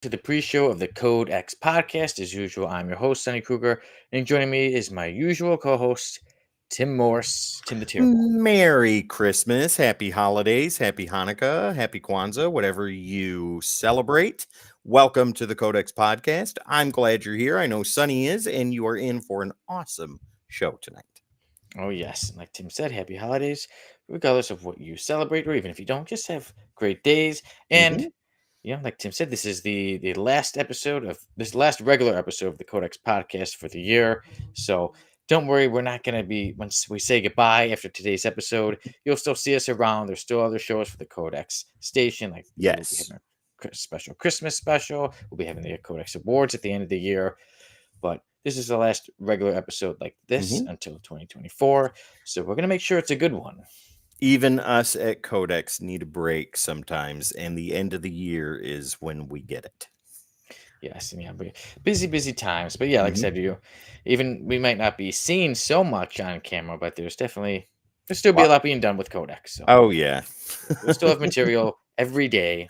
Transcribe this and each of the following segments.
to the pre-show of the Code X podcast. As usual, I'm your host, Sonny Kruger, and joining me is my usual co-host, Tim Morse, Tim the Terrible. Merry Christmas, Happy Holidays, Happy Hanukkah, Happy Kwanzaa, whatever you celebrate. Welcome to the Codex Podcast. I'm glad you're here. I know Sunny is, and you are in for an awesome show tonight. Oh yes, and like Tim said, happy holidays, regardless of what you celebrate, or even if you don't, just have great days. And Mhm. like Tim said, this is the last episode of this last regular episode of the Codex podcast for the year. So don't worry, we're not going to be, once we say goodbye after today's episode, you'll still see us around. There's still other shows for the Codex station, like we'll be Yes. having a special Christmas special. We'll be having the Codex Awards at the end of the year. But this is the last regular episode like this Mhm. until 2024. So we're going to make sure it's a good one. Even us at Codex need a break sometimes, and the end of the year is when we get it. Yes, and busy times. But yeah, like I Mhm. said, even we might not be seen so much on camera, but there'll still be a Well, lot being done with Codex. So oh, yeah. we'll still have material every day.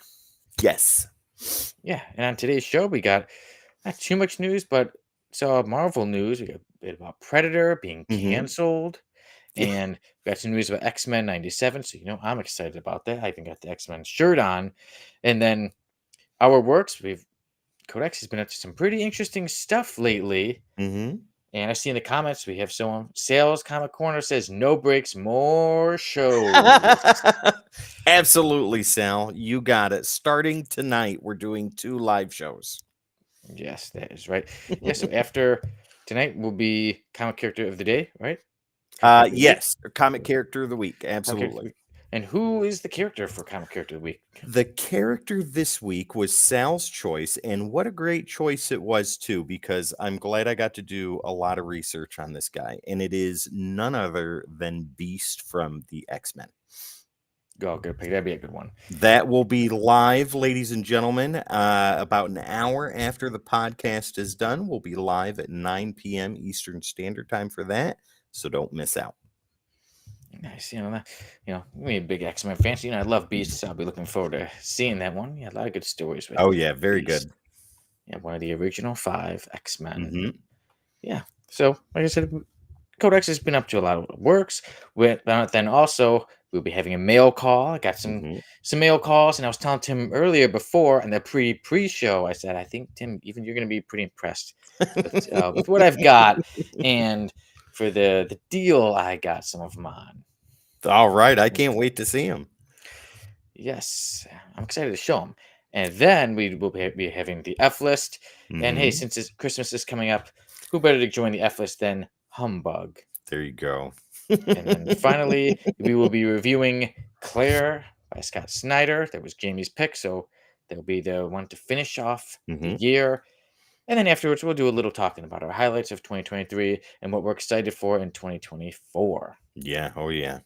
Yes. Yeah, and on today's show, we got not too much news, but so Marvel news. We got a bit about Predator being Mhm. canceled, and we got some news about X-Men '97. So I'm excited about that. I even got the X-Men shirt on, and then our works. Codex has been up to some pretty interesting stuff lately. Mhm. And I see in the comments we have someone Sales Comic Corner says no breaks, more shows. Absolutely, Sal. You got it. Starting tonight, we're doing 2 live shows. Yes, that is right. Yeah, so after tonight will be comic character of the day, right? Comic character of the week. Yes, comic character of the week. Comic character of the Absolutely. week. And who is the character for comic character of the week? The character this week was Sal's choice, and what a great choice it was too, because I'm glad I got to do a lot of research on this guy, and it is none other than Beast from the X-Men. Oh, good pick. That'd be a good one. That will be live, ladies and gentlemen, about an hour after the podcast is done. We'll be live at 9 p.m. Eastern Standard Time for that, so don't miss out. Nice, me a big X-Men fan. So, I love Beast, so I'll be looking forward to seeing that one. Yeah, a lot of good stories with Oh, yeah, very Beast. good. Yeah, one of the original 5 X-Men. Hmm. Yeah. So, like I said, Codex has been up to a lot of works. Then also we'll be having a mail call. I got Hmm. some mail calls, and I was telling Tim earlier before in the pre-show. I said I think Tim, even you're going to be pretty impressed with what I've got, and for the deal I got some of them on. All right, I can't wait to see him. Yes, I'm excited to show them. And then we will be having the F list. And hey, Hmm. since Christmas is coming up, who better to join the F list than Humbug? There you go. And then finally, we will be reviewing Claire by Scott Snyder. That was Jamie's pick, so that'll be the one to finish off the Hmm. year. And then afterwards, we'll do a little talking about our highlights of 2023 and what we're excited for in 2024. Yeah. Oh, yeah.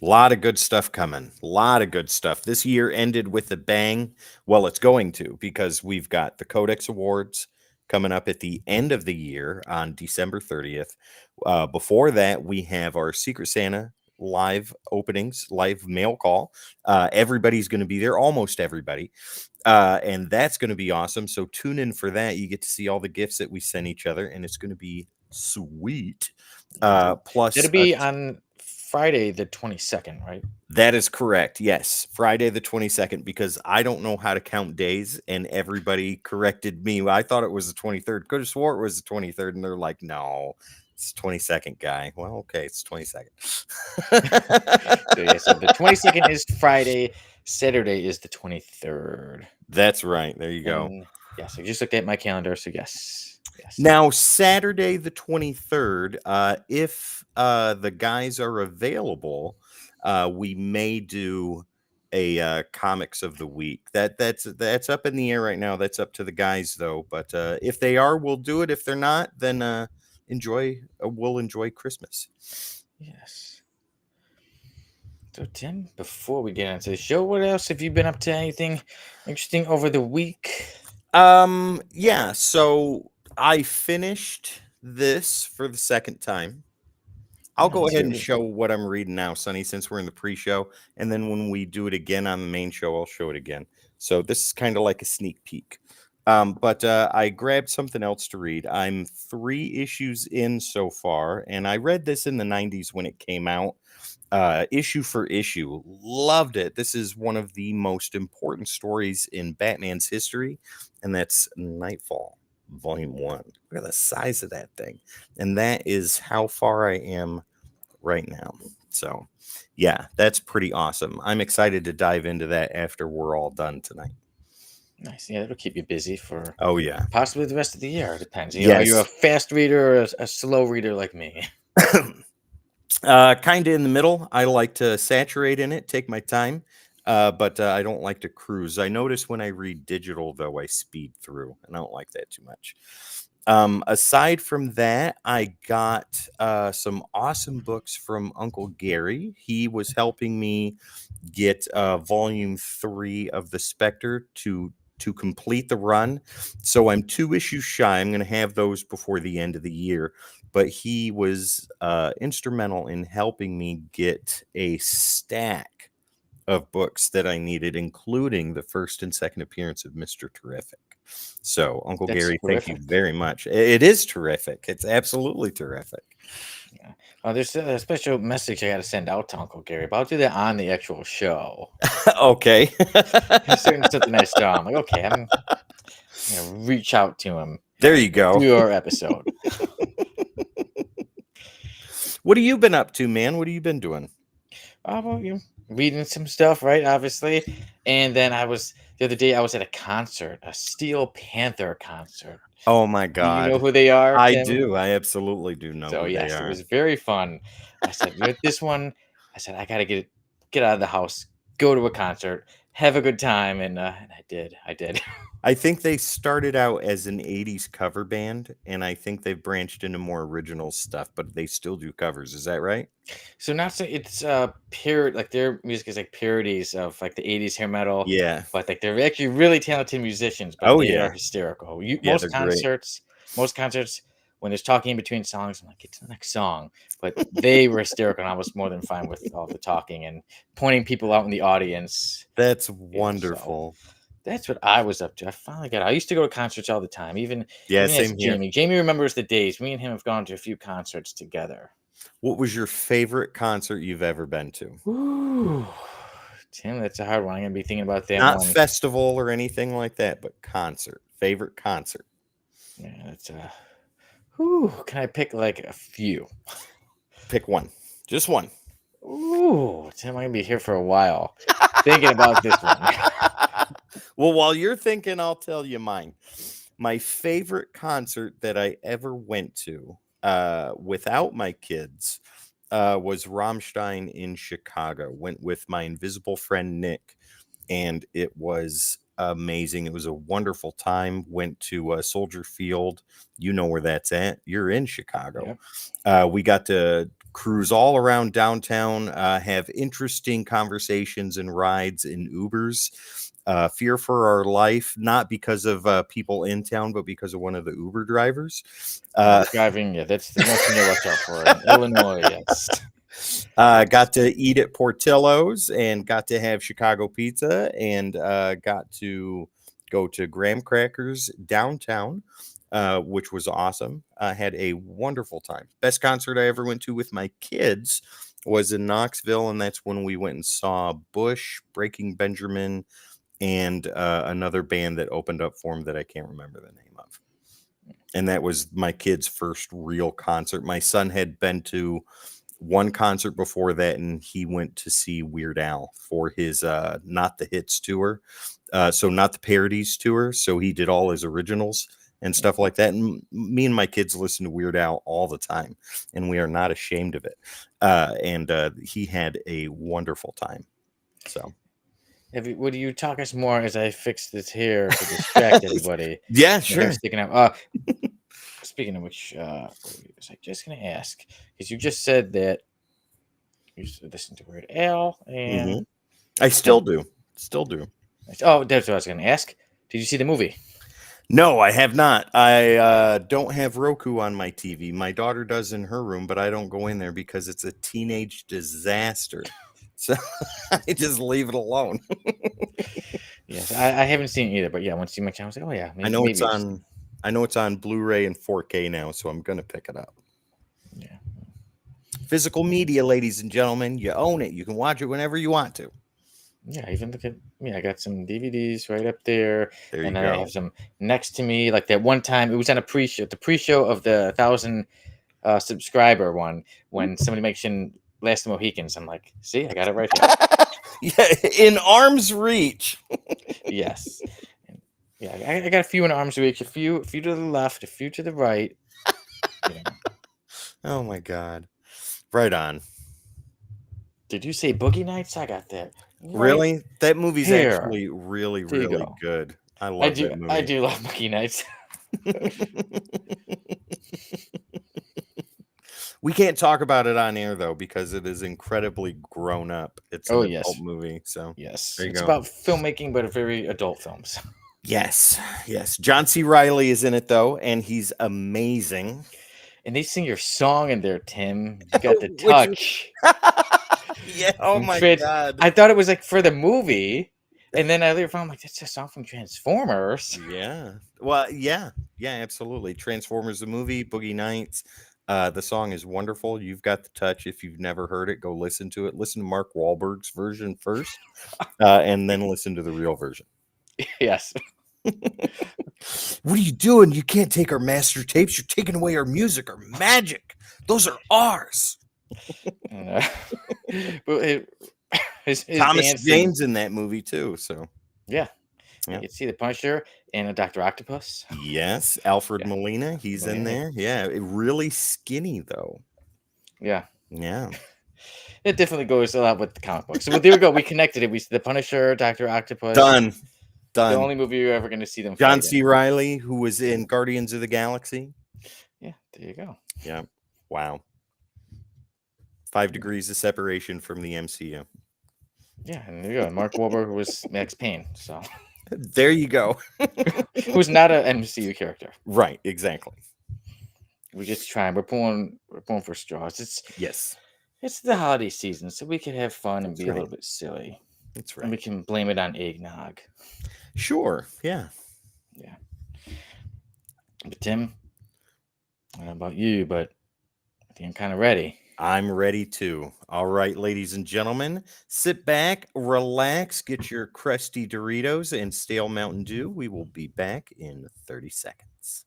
A lot of good stuff coming. A lot of good stuff. This year ended with a bang. Well, it's going to, because we've got the Codex Awards coming up at the end of the year on December 30th. Before that, we have our Secret Santa live openings, live mail call. Everybody's going to be there, almost everybody. And that's going to be awesome. So tune in for that. You get to see all the gifts that we send each other, and it's going to be sweet. Plus, That'll be on Friday the 22nd, right? that is correct. Yes, Friday the 22nd, because I don't know how to count days, and everybody corrected me. I thought it was the 23rd. Could have swore it was the 23rd, and they're like, "No, it's 22nd, guy." Well, okay, it's 22nd. So the 22nd is Friday. Saturday is the 23rd. That's right. There you go. And yes, I just looked at my calendar, so yes. Now, Saturday the 23rd, if the guys are available, we may do a comics of the week. That's up in the air right now. That's up to the guys though. But if they are, we'll do it. If they're not, then we'll enjoy Christmas. Yes. So, Tim, before we get into the show, what else have you been up to? Anything interesting over the week? Yeah, so I finished this for the second time. I'll Yeah, go let's ahead hear and it. show what I'm reading now, Sonny, since we're in the pre-show, and then when we do it again on the main show, I'll show it again. So this is kind of like a sneak peek. But I grabbed something else to read. I'm 3 issues in so far, and I read this in the 90s when it came out. Issue for issue. Loved it. This is one of the most important stories in Batman's history, and that's Nightfall, Volume 1. Look at the size of that thing. And that is how far I am right now. So, yeah, that's pretty awesome. I'm excited to dive into that after we're all done tonight. Nice. Yeah, it'll keep you busy for Oh, yeah. possibly the rest of the year. It depends. Are you a Yes. fast reader or a slow reader like me? Kind of in the middle. I like to saturate in it, take my time, but I don't like to cruise. I notice when I read digital, though, I speed through, and I don't like that too much. Aside from that, I got some awesome books from Uncle Gary. He was helping me get volume 3 of the Spectre to complete the run. So I'm 2 issues shy. I'm going to have those before the end of the year. But he was instrumental in helping me get a stack of books that I needed, including the first and second appearance of Mr. Terrific. So, Uncle That's Gary, thank you terrific. very much. It is terrific. It's absolutely terrific. Yeah. There's a special message I got to send out to Uncle Gary, but I'll do that on the actual show. Okay. There's certain something I saw. I'm like, okay, I'm gonna reach out to him There you go. through our episode. What have you been up to, man? What have you been doing? Well, you know, reading some stuff, right? Obviously, and then the other day I was at a concert, a Steel Panther concert. Oh my Do you know God. who they are, I Tim? do. I absolutely do know So who they yes, it are. was very fun. I said, you know, this one, I said I gotta get out of the house, go to a concert, have a good time, and I did. I did. I think they started out as an 80s cover band, and I think they've branched into more original stuff, but they still do covers. Is that right? So not so it's like their music is like parodies of like the 80s hair metal, Yeah. but like they're actually really talented musicians, but Oh, they are yeah. hysterical. Yeah, they're great. Most concerts when there's talking in between songs, I'm like, get to the next song. But they were hysterical and I was more than fine with all the talking and pointing people out in the audience. That's Yeah, so wonderful. that's what I was up to. I finally got I used to go to concerts all the time, Yeah, even as same here. Jamie. Jamie remembers the days. Me and him have gone to a few concerts together. What was your favorite concert you've ever been to? Ooh, Tim, that's a hard one. I'm gonna be thinking about that Not one. festival or anything like that, but concert. Favorite concert. Yeah, that's Ooh, can I pick like a few? Pick one. Just one. Ooh, Tim, I'm gonna be here for a while thinking about this one. Well, while you're thinking, I'll tell you mine. My favorite concert that I ever went to without my kids was Rammstein in Chicago. Went with my invisible friend Nick, and it was amazing. It was a wonderful time. Went to Soldier Field. You know where that's at. You're in Chicago. Yep. We got to cruise all around downtown, have interesting conversations and rides in Ubers. Fear for our life, not because of people in town, but because of one of the Uber drivers. Driving, yeah, that's the one thing to watch out for in Illinois. Yes. Got to eat at Portillo's and got to have Chicago pizza and got to go to Graham Crackers downtown, which was awesome. I had a wonderful time. Best concert I ever went to with my kids was in Knoxville, and that's when we went and saw Bush, Breaking Benjamin, and another band that opened up for him that I can't remember the name of. And that was my kid's first real concert. My son had been to one concert before that, and he went to see Weird Al for his Not the Hits tour. So not the parodies tour. So he did all his originals and stuff like that. And me and my kids listen to Weird Al all the time, and we are not ashamed of it. And he had a wonderful time. So Would you talk us more as I fix this here to distract everybody? yeah, My hair sure. sticking out. Speaking of which, what was I just gonna ask? Because you just said that you used to listen to Weird Al, Hmm. and I still do. Still do. oh, that's what I was gonna ask. Did you see the movie? No, I have not. I don't have Roku on my TV. My daughter does in her room, but I don't go in there because it's a teenage disaster. So I just leave it alone. Yes, I haven't seen it either, but yeah, once you mentioned, I was like, oh yeah, I maybe know it's maybe it's on. I know it's on Blu-ray and 4K now, so I'm gonna pick it up. yeah. Physical media, ladies and gentlemen, you own it. You can watch it whenever you want to. Yeah, even look at me. I got some DVDs right up there, There and you then I have go. some next to me. Like that one time, it was on a pre-show, the pre-show of the 1,000 subscriber one, when somebody mentioned Last of the Mohicans. I'm like, see, I got it right here. Yeah, in arm's reach. Yes, and yeah, I got a few in arm's reach, a few to the left, a few to the right. You know, Oh my god. Right on. did you say Boogie Nights? I got that right Really? That movie's here. actually really, There you really go. good. I love that I movie. do love Boogie Nights. We can't talk about it on air though because it is incredibly grown up. It's Oh an adult yes, movie, so yes. there you It's go. about filmmaking, but a very adult films. Yes, yes. John C. Riley is in it though, and he's amazing. And they sing your song in there, Tim. You got the Which touch yeah, oh from my Trans. god. I thought it was like for the movie, and then I later found like that's a song from Transformers. Yeah. Well, yeah. Yeah, absolutely. Transformers the movie, Boogie Nights. The song is wonderful. You've got the touch. If you've never heard it, go listen to it. Listen to Mark Wahlberg's version first, and then listen to the real version. Yes. What are you doing? You can't take our master tapes. You're taking away our music, our magic. Those are ours. And, but his Thomas dancing, Jane's in that movie too. So yeah. You yeah. can see the Punisher and a Doctor Octopus. Yes, Alfred Yeah. Molina. He's in Yeah. there. Yeah, really skinny though. Yeah. Yeah. It definitely goes a lot with the comic books. So there we go. We connected it. We see the Punisher, Doctor Octopus. Done. The Done. only movie you're ever going to see them John fight in. C. Riley, who was in Guardians of the Galaxy. Yeah, there you go. Yeah. Wow. 5 degrees of separation from the MCU. Yeah, and there you go. Mark Wahlberg was Max Payne, so There you go. who's not an MCU character. Right, exactly. We just trying. We're pulling for straws. Yes. It's the holiday season, so we can have fun and That's be a right. little bit silly, That's and we right. can blame it on eggnog. Sure. Yeah. Yeah, but Tim, I don't know about you, but I think I'm kind of ready. I'm ready too. All right, ladies and gentlemen, sit back, relax, get your crusty Doritos and stale Mountain Dew. We will be back in 30 seconds.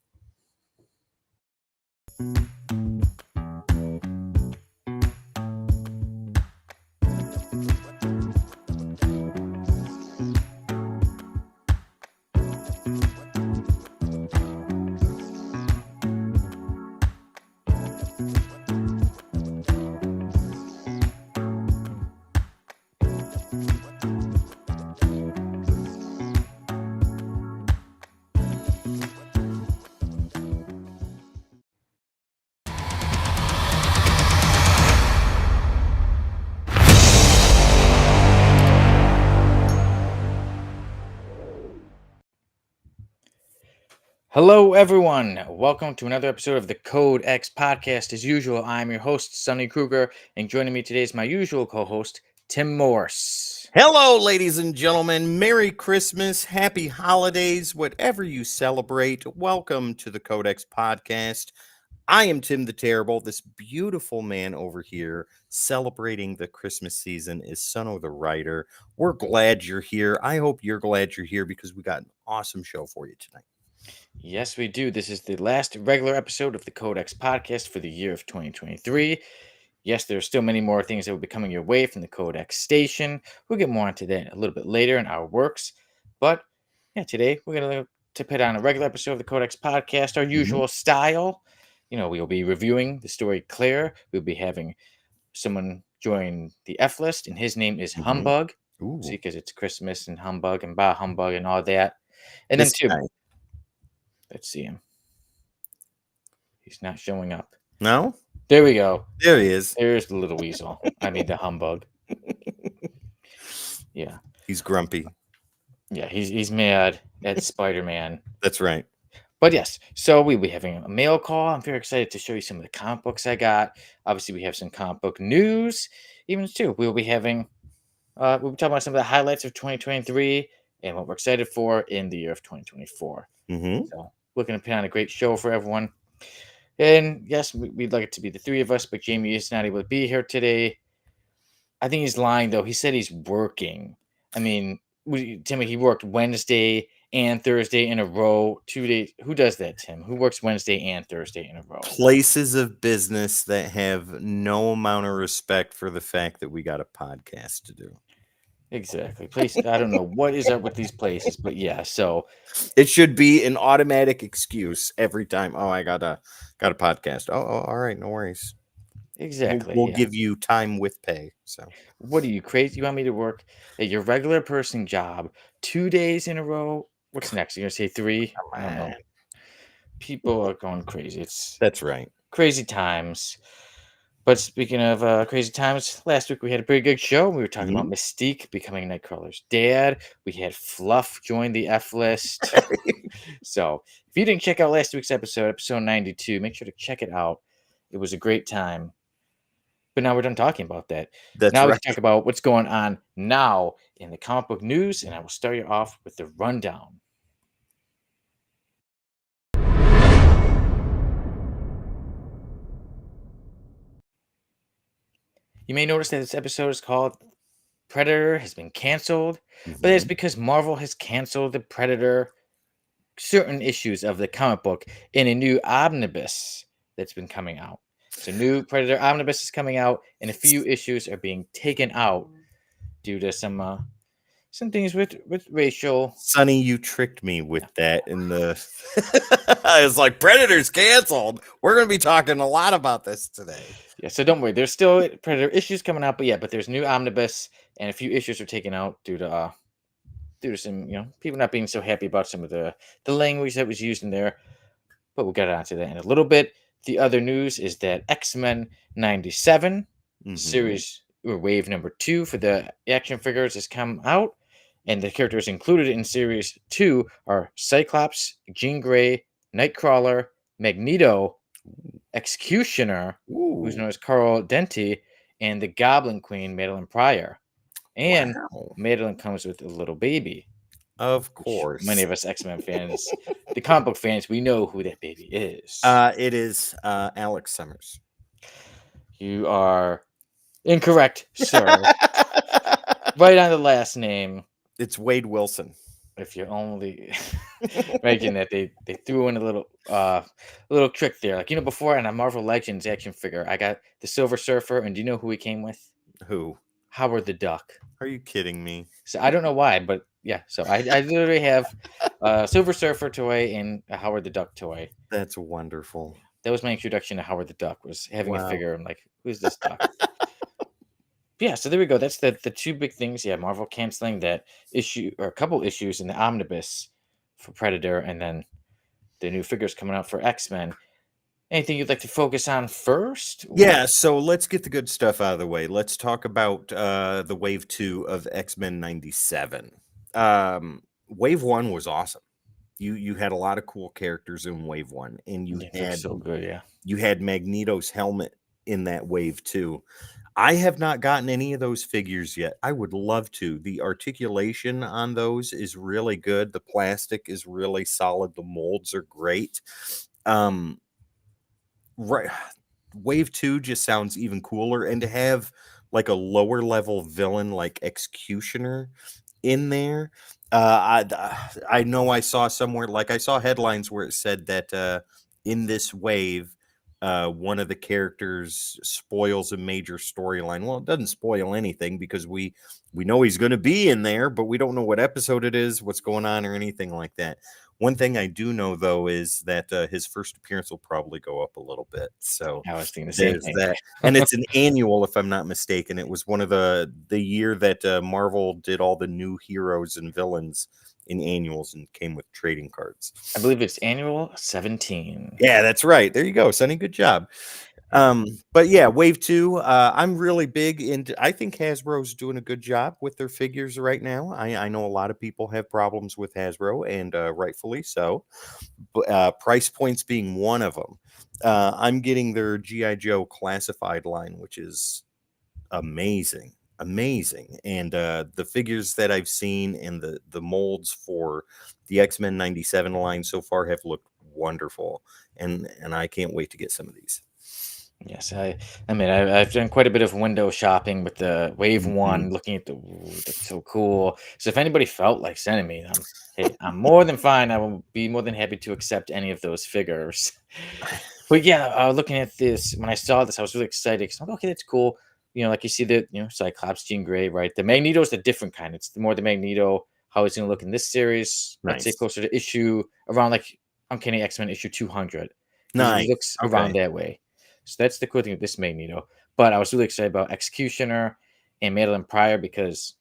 Hello, everyone. Welcome to another episode of the Code X podcast. As usual, I'm your host, Sonny Kruger, and joining me today is my usual co-host, Tim Morse. Hello, ladies and gentlemen. Merry Christmas, happy holidays, whatever you celebrate. Welcome to the Codex Podcast. I am Tim the Terrible. This beautiful man over here celebrating the Christmas season is Sono the Writer. We're glad you're here. I hope you're glad you're here because we got an awesome show for you tonight. Yes, we do. This is the last regular episode of the Codex podcast for the year of 2023. Yes, there are still many more things that will be coming your way from the Codex station. We'll get more into that a little bit later in our works. But yeah, today we're going to put on a regular episode of the Codex podcast, our usual style. You know, we'll be reviewing the story Claire. We'll be having someone join the F list, and his name is Humbug. Ooh, See, because it's Christmas and Humbug and Bah Humbug and all that. And then, this too, guy. let's see him. He's not showing up. No? There we go. There he is. There's the little weasel. I mean, the humbug. Yeah. He's grumpy. Yeah, he's mad at Spider-Man. That's right. But yes, so we'll be having a mail call. I'm very excited to show you some of the comic books I got. Obviously, we have some comic book news. Even too, we'll be having we'll be talking about some of the highlights of 2023. and what we're excited for in the year of 2024. Mm-hmm. So, looking to put on a great show for everyone. And yes, we'd like it to be the three of us, but Jamie is not able to be here today. I think he's lying though. He said he's working. I mean, Timmy, he worked Wednesday and Thursday in a row, 2 days. Who does that, Tim? Who works Wednesday and Thursday in a row? Places of business that have no amount of respect for the fact that we got a podcast to do. Exactly. Place. I don't know what is up with these places, but yeah. So It should be an automatic excuse every time. Oh, I got a podcast. Oh, all right, no worries. exactly. We'll Yeah. give you time with pay. So What are you crazy? You want me to work at your regular person job 2 days in a row? What's next? You're gonna say three? I come don't on. know. People are going crazy. It's That's right. crazy times. But speaking of crazy times, last week we had a pretty good show. We were talking about Mhm. Mystique becoming Nightcrawler's dad. We had Fluff join the F list. So if you didn't check out last week's episode 92, make sure to check it out. It was a great time. But now we're done talking about that. That's Now we right. can talk about what's going on now in the comic book news, and I will start you off with the rundown. You may notice that this episode is called Predator has been canceled, but it's Mhm. because Marvel has canceled the Predator certain issues of the comic book in a new omnibus that's been coming out. So new Predator omnibus is coming out, and a few issues are being taken out due to some things with racial. Sonny, you tricked me with that in the I was like, Predator's canceled. We're gonna be talking a lot about this today. Yeah, so don't worry. There's still Predator issues coming out, but yeah, but there's new omnibus, and a few issues are taken out due to some people not being so happy about some of the language that was used in there. But we'll get onto that in a little bit. The other news is that X-Men 97 Mhm. series or wave number 2 for the action figures has come out, and the characters included in series 2 are Cyclops, Jean Grey, Nightcrawler, Magneto, Executioner, who's Ooh. known as Carl Denti, and the Goblin Queen, Madeline Pryor. And Wow. Madeline comes with a little baby, Of which many course. of us X-Men fans, the comic book fans, we know who that baby is. It is Alex Summers. You are incorrect, sir. Right on the last name. It's Wade Wilson. If you're only making that they threw in a little trick there. Like before in a Marvel Legends action figure, I got the Silver Surfer, and do you know who he came with? Who? Howard the Duck. Are you kidding me? So I don't know why, but yeah. So I literally have a Silver Surfer toy and a Howard the Duck toy. That's wonderful. That was my introduction to Howard the Duck. Was having a Wow. figure. I'm like, who's this duck? Yeah, so there we go. That's the two big things. Yeah, Marvel canceling that issue or a couple issues in the omnibus for Predator, and then the new figures coming out for X-Men. Anything you'd like to focus on first? Yeah, so let's get the good stuff out of the way. Let's talk about the wave 2 of X-Men 97. Wave 1 was awesome. You had a lot of cool characters in wave 1, and Yeah, they're so good. Yeah, you had Magneto's helmet in that wave 2. I have not gotten any of those figures yet. I would love to. The articulation on those is really good. The plastic is really solid. The molds are great. Um, right, wave 2 just sounds even cooler, and to have like a lower level villain like Executioner in there. I know I saw somewhere, like I saw headlines where it said that in this wave, one of the characters spoils a major storyline. Well, it doesn't spoil anything because we know he's going to be in there, but we don't know what episode it is, what's going on, or anything like that. One thing I do know though is that his first appearance will probably go up a little bit. So I was thinking the same there's thing. that, and it's an annual, if I'm not mistaken. It was one of the year that Marvel did all the new heroes and villains in annuals and came with trading cards. I believe it's annual 17. Yeah, that's right. There you go, Sonny. Good job. Yeah, But yeah, wave 2. I'm really big into. I think Hasbro's doing a good job with their figures right now. I know a lot of people have problems with Hasbro, and rightfully so. Price points being one of them. I'm getting their GI Joe classified line, which is amazing. amazing. And the figures that I've seen and the molds for the X-Men 97 line so far have looked wonderful. And I can't wait to get some of these. Yes, I mean, I've done quite a bit of window shopping with the Wave Mhm. One, looking at the ooh, that's so cool. So if anybody felt like sending me them, hey, I'm more than fine. I will be more than happy to accept any of those figures. But yeah, looking at this, when I saw this, I was really excited because I'm like, okay, that's cool. Like you see the Cyclops, Jean Grey, right? The Magneto is the different kind. It's more the Magneto, how he's going to look in this series. I'd say Nice. closer to issue around like Uncanny X-Men issue 200. He Nice. looks around Okay. that way. So that's the cool thing with this Magneto. But I was really excited about Executioner and Madeline Pryor because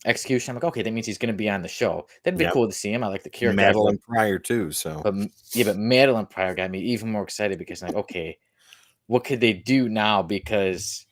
Execution, I'm like, okay, that means he's going to be on the show. That'd be Yep. cool to see him. I like the character. Madeline Pryor too. So. But Madeline Pryor got me even more excited because I'm like, okay, what could they do now? Because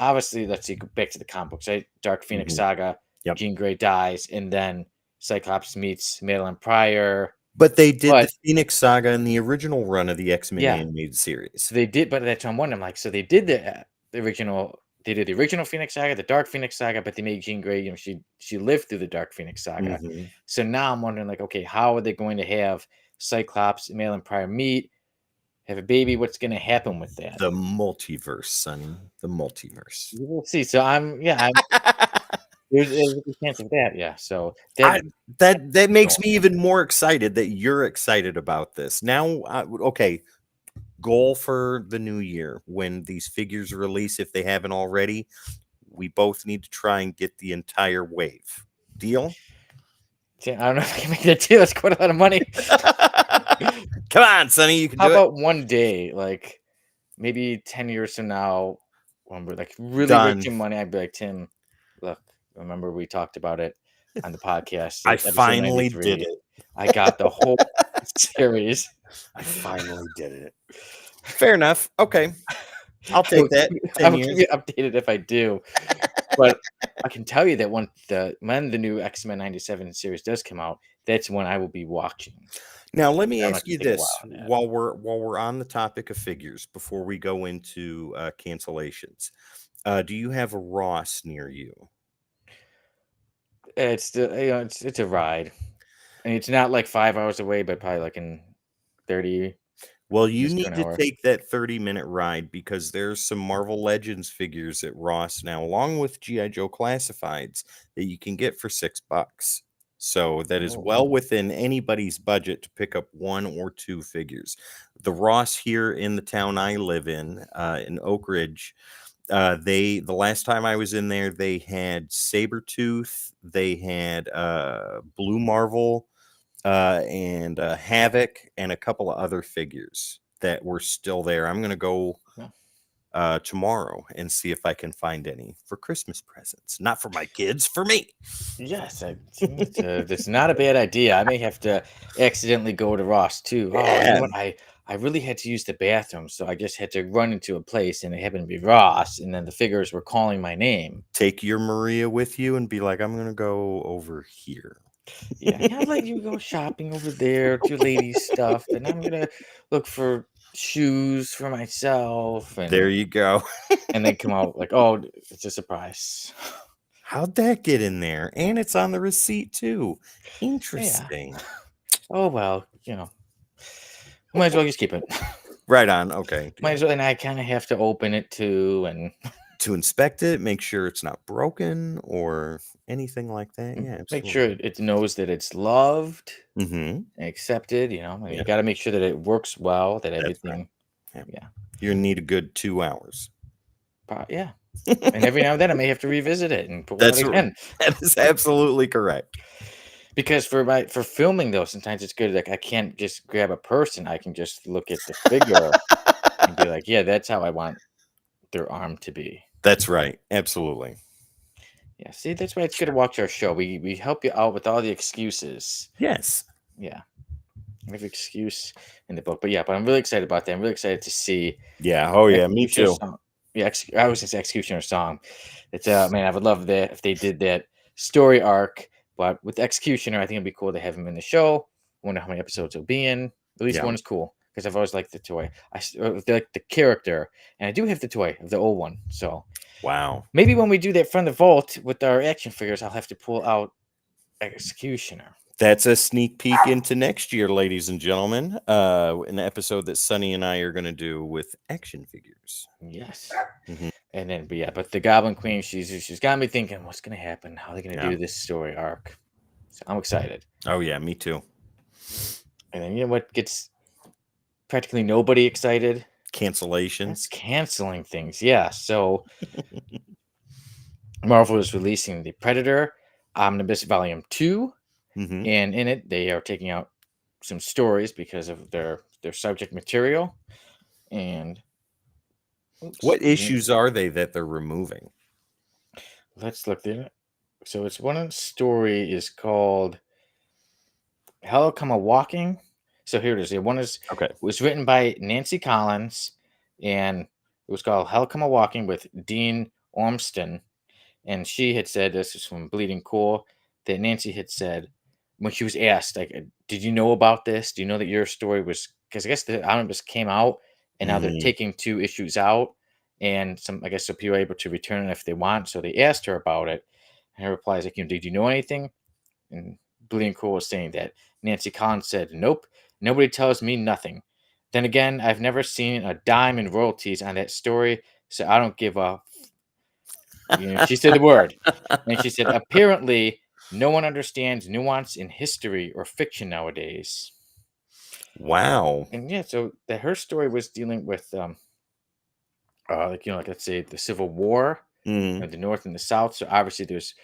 obviously, let's see, go back to the comic books, right? Dark Phoenix Mhm. Saga, Yep. Jean Grey dies, and then Cyclops meets Madeline Pryor. But they did the But Phoenix Saga in the original run of the X-Men yeah, animated series. so they did, but that's what I'm wondering. Like, so they did the original. They did the original Phoenix Saga, the Dark Phoenix Saga, but they made Jean Grey. She lived through the Dark Phoenix Saga. Mhm. So now I'm wondering, like, okay, how are they going to have Cyclops and Madeline Pryor meet, have a baby? What's going to happen with that? The multiverse, Sonny. The multiverse. We will see. So I'm there's a good chance of that. Yeah. So that I that makes going. me even more excited that you're excited about this. Now, okay, goal for the new year when these figures release, if they haven't already, we both need to try and get the entire wave. Deal? See, I don't know if I can make that deal. That's quite a lot of money. Come on, Sonny, you can How do it. about one day, like maybe 10 years from now, when we're like really rich Done. in money, I'd be like, Tim, look, remember we talked about it on the podcast, I episode finally did 93. it. I got the whole series. I finally did it. Fair enough. Okay. I'll I take that. I 10 will keep years. you updated if I do. But I can tell you that when the new X-Men 97 series does come out, that's when I will be watching. Now, let me I'm not ask gonna you take a while this on that. while we're on the topic of figures before we go into cancellations. Do you have a Ross near you? It's the it's a ride. And it's not like 5 hours away, but probably like in 30 Well, you minutes to need an to hour. take that 30-minute ride because there's some Marvel Legends figures at Ross now, along with G.I. Joe classifieds that you can get for $6. So that is Oh, well within anybody's budget to pick up one or two figures. The Ross here in the town I live in Oak Ridge, the last time I was in there, they had Sabretooth, they had Blue Marvel, and Havoc, and a couple of other figures that were still there. I'm gonna go yeah. tomorrow and see if I can find any for Christmas presents. Not for my kids, for me. Yes, it's not a bad idea. I may have to accidentally go to Ross too. Oh, you know Yeah. what? I really had to use the bathroom, so I just had to run into a place, and it happened to be Ross, and then the figures were calling my name. Take your Maria with you and be like, I'm gonna go over here. Yeah, I'll let you go shopping over there, do ladies stuff, and I'm gonna look for shoes for myself, There you go. and then come out like, oh, it's a surprise. How'd that get in there? And it's on the receipt too. Yeah. Interesting. Oh well, might as well just keep it. Right on. Okay. Might Yeah. as well, and I kind of have to open it too, and To inspect it, make sure it's not broken or anything like that. Yeah, make sure absolutely. it knows that it's loved Mm-hmm. and accepted. And you Yeah, got to make sure that it works well, that that's right. everything. Yeah. Yeah, You're gonna need a good 2 hours. yeah. And every now and then I may have to revisit it and pull it out That's again. that is absolutely correct. Because for filming though, sometimes it's good. Like I can't just grab a person. I can just look at the figure and be like, yeah, that's how I want their arm to be. That's right. Absolutely. Yeah. See, that's why it's good to watch our show. We help you out with all the excuses. Yes. Yeah. We have excuse in the book. But I'm really excited about that. I'm really excited to see Yeah. Oh yeah. Me Executioner too. song. Yeah, I was just Executioner song. It's man, I would love that if they did that story arc. But with Executioner, I think it'd be cool to have him in the show. Wonder how many episodes he'll be in. At least Yeah. one is cool because I've always liked the toy. Like the character, and I do have the toy of the old one. So Wow. Maybe when we do that from the vault with our action figures, I'll have to pull out Executioner. That's a sneak peek into next year, ladies and gentlemen. An episode that Sonny and I are going to do with action figures. Yes. Mhm. And then, but the Goblin Queen, she's got me thinking, what's gonna happen? How are they gonna Yeah. do this story arc? So I'm excited. Oh, yeah, me too. And then you know what gets practically nobody excited? That's Cancellations. canceling things. Yeah. So Marvel is releasing the Predator Omnibus Volume 2, Hmm. and in it they are taking out some stories because of their subject material. And oops, What issues are they that they're removing? let's look there. So it's one story is called Hello Come a Walking. So here it is. The one is Okay. was written by Nancy Collins, and it was called Hell Come a Walking with Dean Ormston. And she had said, this is from Bleeding Cool, that Nancy had said when she was asked, like, did you know about this? Do you know that your story was, because I guess the omnibus came out and now they're Hmm. taking 2 issues out, and some, I guess, so people are able to return it if they want. So they asked her about it, and her reply is like, did you know anything? And Bleeding Cool was saying that Nancy Collins said, nope, nobody tells me nothing. Then again, I've never seen a dime in royalties on that story, so I don't give a. She said the word. And she said, apparently, no one understands nuance in history or fiction nowadays. Wow. And yeah, so that her story was dealing with, like, like let's say the Civil War, Hmm. the North and the South. So obviously, there's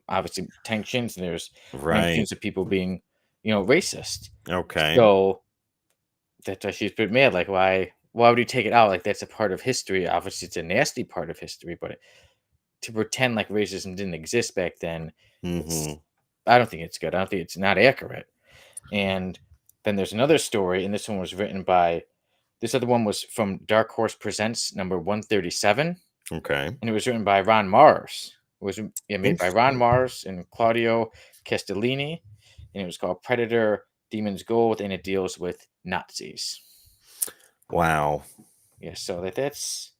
obviously tensions, and there's Right. mentions of people being, racist. Okay. So that's why she's been mad. Like, why would you take it out? Like, that's a part of history. Obviously, it's a nasty part of history, but to pretend like racism didn't exist back then, it's Hmm. I don't think it's good. I don't think it's not accurate. And then there's another story, and this one was written by this other one was from Dark Horse Presents number 137, Okay. and it was written by Ron Mars. It was made by Ron Interesting. Mars and Claudio Castellini, and it was called Predator Demon's Gold, and it deals with Nazis. Wow. Yeah, so that's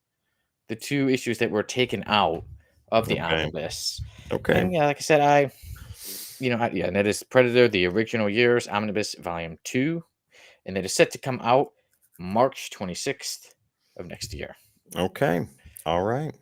the 2 issues that were taken out of the Okay. omnibus. Okay. And yeah, like I said, and that is Predator, the original years, Omnibus Volume 2, and that is set to come out March 26th of next year. Okay. All right.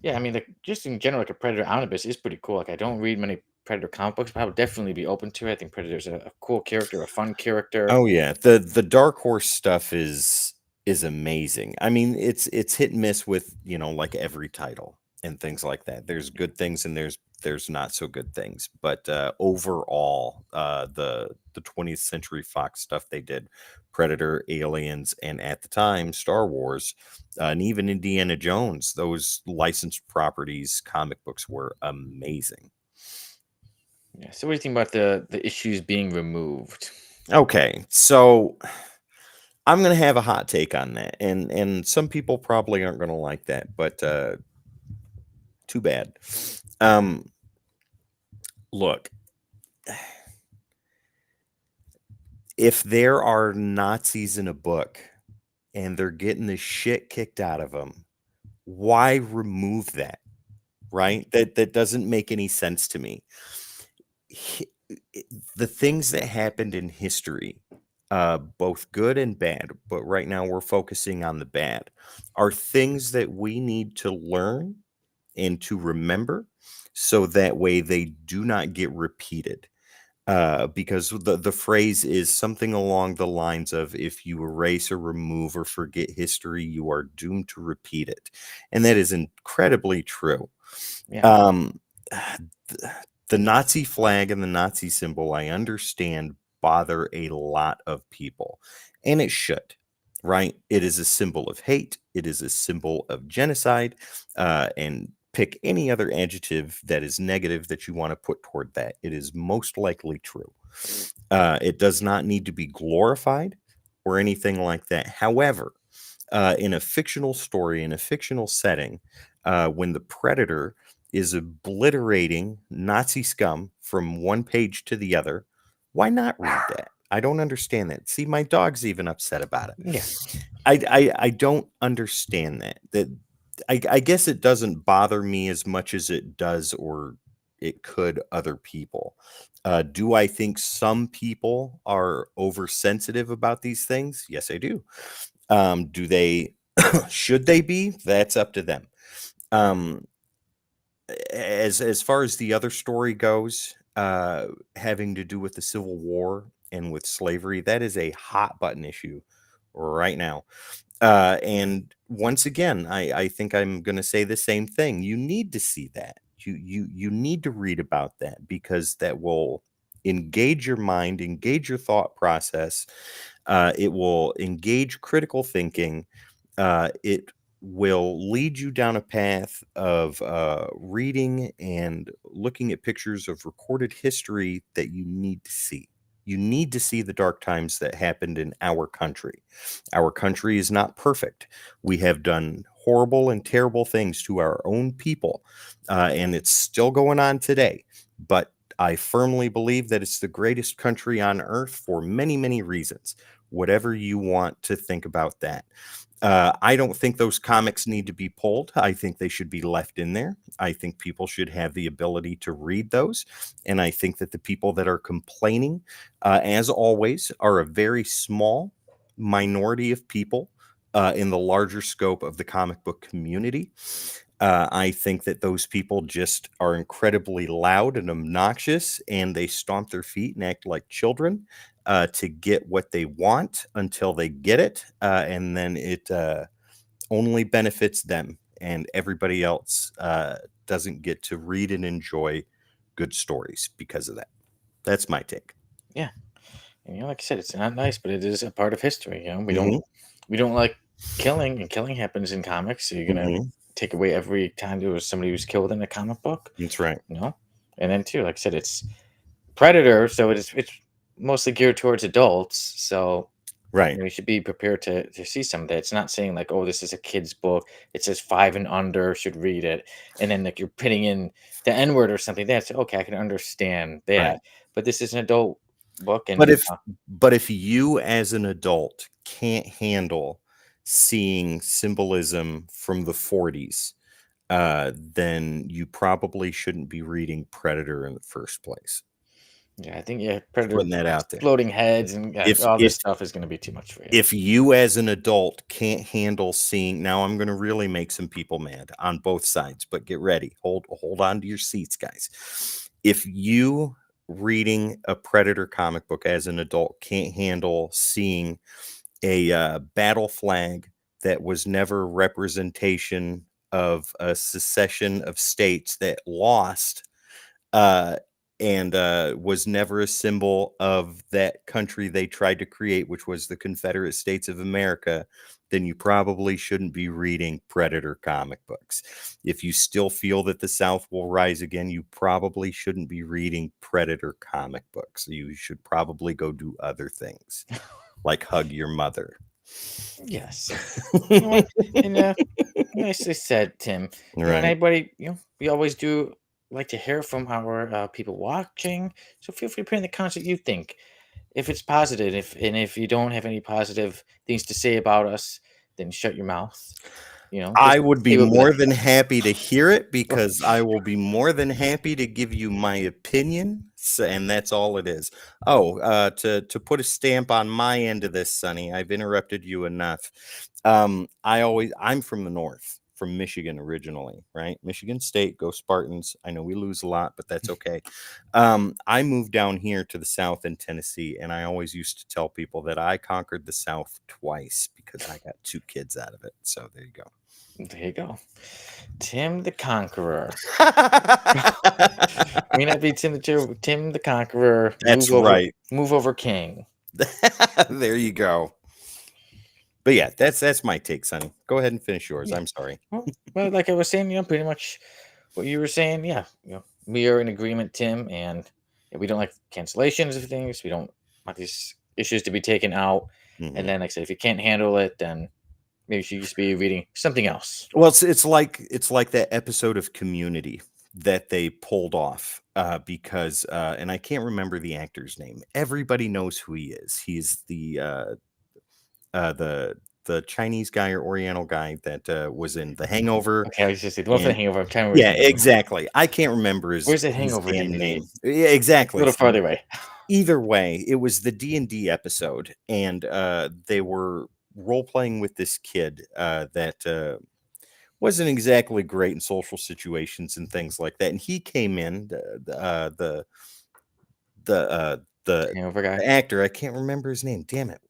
Yeah, I mean, like, just in general, like a Predator Omnibus is pretty cool. Like, I don't read many Predator comic books, but I would definitely be open to it. I think Predator's a cool character, a fun character. Oh yeah, the Dark Horse stuff is amazing. I mean, it's hit and miss with, like every title and things like that. There's good things and there's not so good things. But overall, the 20th Century Fox stuff they did, Predator, Aliens, and at the time Star Wars, and even Indiana Jones, those licensed properties comic books were amazing. Yeah. So, what do you think about the issues being removed? Okay, so I'm gonna have a hot take on that, and some people probably aren't gonna like that, but too bad. Um, Look, if there are Nazis in a book and they're getting the shit kicked out of them, why remove that? Right? That doesn't make any sense to me. Hi- the things that happened in history, both good and bad, but right now we're focusing on the bad, are things that we need to learn and to remember so that way they do not get repeated. Because the phrase is something along the lines of if you erase or remove or forget history, you are doomed to repeat it. And that is incredibly true. Yeah. Um, th- the Nazi flag and the Nazi symbol, I understand, bother a lot of people, and it should, right? It is a symbol of hate, it is a symbol of genocide, and pick any other adjective that is negative that you want to put toward that. It is most likely true. It does not need to be glorified or anything like that. However, in a fictional story, in a fictional setting, when the predator is obliterating Nazi scum from one page to the other, why not read that? I don't understand that. See, my dog's even upset about it. Yeah. I don't understand that. That I guess it doesn't bother me as much as it does or it could other people. Do I think some people are oversensitive about these things? Yes, I do. Do they should they be? That's up to them. Um, as far as the other story goes, having to do with the Civil War and with slavery, that is a hot button issue right now. And once again, I think I'm going to say the same thing. You need to see that. You need to read about that because that will engage your mind, engage your thought process. It will engage critical thinking. It will lead you down a path of reading and looking at pictures of recorded history that you need to see. You need to see the dark times that happened in our country. Our country is not perfect. We have done horrible and terrible things to our own people, and it's still going on today. But I firmly believe that it's the greatest country on earth for many, many reasons. Whatever you want to think about that. I don't think those comics need to be pulled. I think they should be left in there. I think people should have the ability to read those. And I think that the people that are complaining, as always, are a very small minority of people in the larger scope of the comic book community. I think that those people just are incredibly loud and obnoxious, and they stomp their feet and act like children to get what they want until they get it. And then it only benefits them, and everybody else doesn't get to read and enjoy good stories because of that. That's my take. Yeah, and like I said, it's not nice, but it is a part of history. Hmm. We don't like killing, and killing happens in comics. So you're gonna Hmm. take away every time there was somebody who's killed in a comic book, That's right. you know. And then too, like I said, it's Predator, so it's mostly geared towards adults. So Right. you should be prepared to see some of that. It's not saying like, oh, this is a kid's book. It says 5 and under should read it, and then like you're putting in the N word or something. That's okay. I can understand Right. that, but this is an adult book, But and if but if you as an adult can't handle seeing symbolism from the 40s, then you probably shouldn't be reading Predator in the first place. yeah, I think yeah, Predator Putting that out there. exploding heads and If all this if stuff is going to be too much for you. if you as an adult can't handle seeing, now I'm going to really make some people mad on both sides, but get ready. Hold on to your seats, guys. If you reading a Predator comic book as an adult can't handle seeing a battle flag that was never representation of a secession of states that lost, uh, and was never a symbol of that country they tried to create, which was the Confederate States of America, then you probably shouldn't be reading Predator comic books. If you still feel that the South will rise again, you probably shouldn't be reading Predator comic books. You should probably go do other things, like hug your mother. Yes. You know what? And nicely said, Tim. And Right. anybody, we always do like to hear from our people watching. So feel free to put in the comments what you think. If it's positive, if you don't have any positive things to say about us, then shut your mouth. Just I would be say what we more like than happy to hear it about. because I will be more than happy to give you my opinion, and that's all it is. Oh, to put a stamp on my end of this, Sonny, I've interrupted you enough. I'm from the north, from Michigan originally, right? Michigan State, go Spartans. I know we lose a lot, but that's okay. I moved down here to the South in Tennessee, and I always used to tell people that I conquered the South twice because I got 2 kids out of it. So there you go. There you go. Tim the Conqueror. May not be Tim the Conqueror. That's right. Move over King. There you go. But yeah, that's my take, Sonny. Go ahead and finish yours. Yeah. I'm sorry. Well, like I was saying, pretty much what you were saying. Yeah, we are in agreement, Tim, and we don't like cancellations of things. We don't want these issues to be taken out. And Mhm. then, like I said, if you can't handle it, then maybe you should just be reading something else. Well, it's like that episode of Community that they pulled off because and I can't remember the actor's name. Everybody knows who he is. He's the the Chinese guy or Oriental guy that was in The Hangover. Okay, I was just say the one for the And Hangover. I'm trying to remember his yeah, name. exactly. I can't remember Where's the his Hangover damn DVD? name. Yeah, A exactly. little See, farther away. either way, it was the D&D episode, and they were role playing with this kid that wasn't exactly great in social situations and things like that. And he came in, the uh, the Hangover guy. the actor. I can't remember his name. Damn it.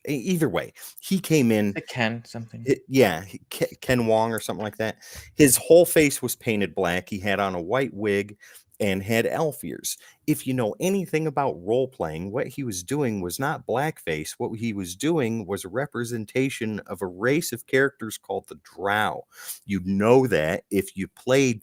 Either way, he came in. The Ken something. Yeah, Ken Wong or something like that. His whole face was painted black. He had on a white wig and had elf ears. If you know anything about role playing, what he was doing was not blackface. What he was doing was a representation of a race of characters called the Drow. You'd know that if you played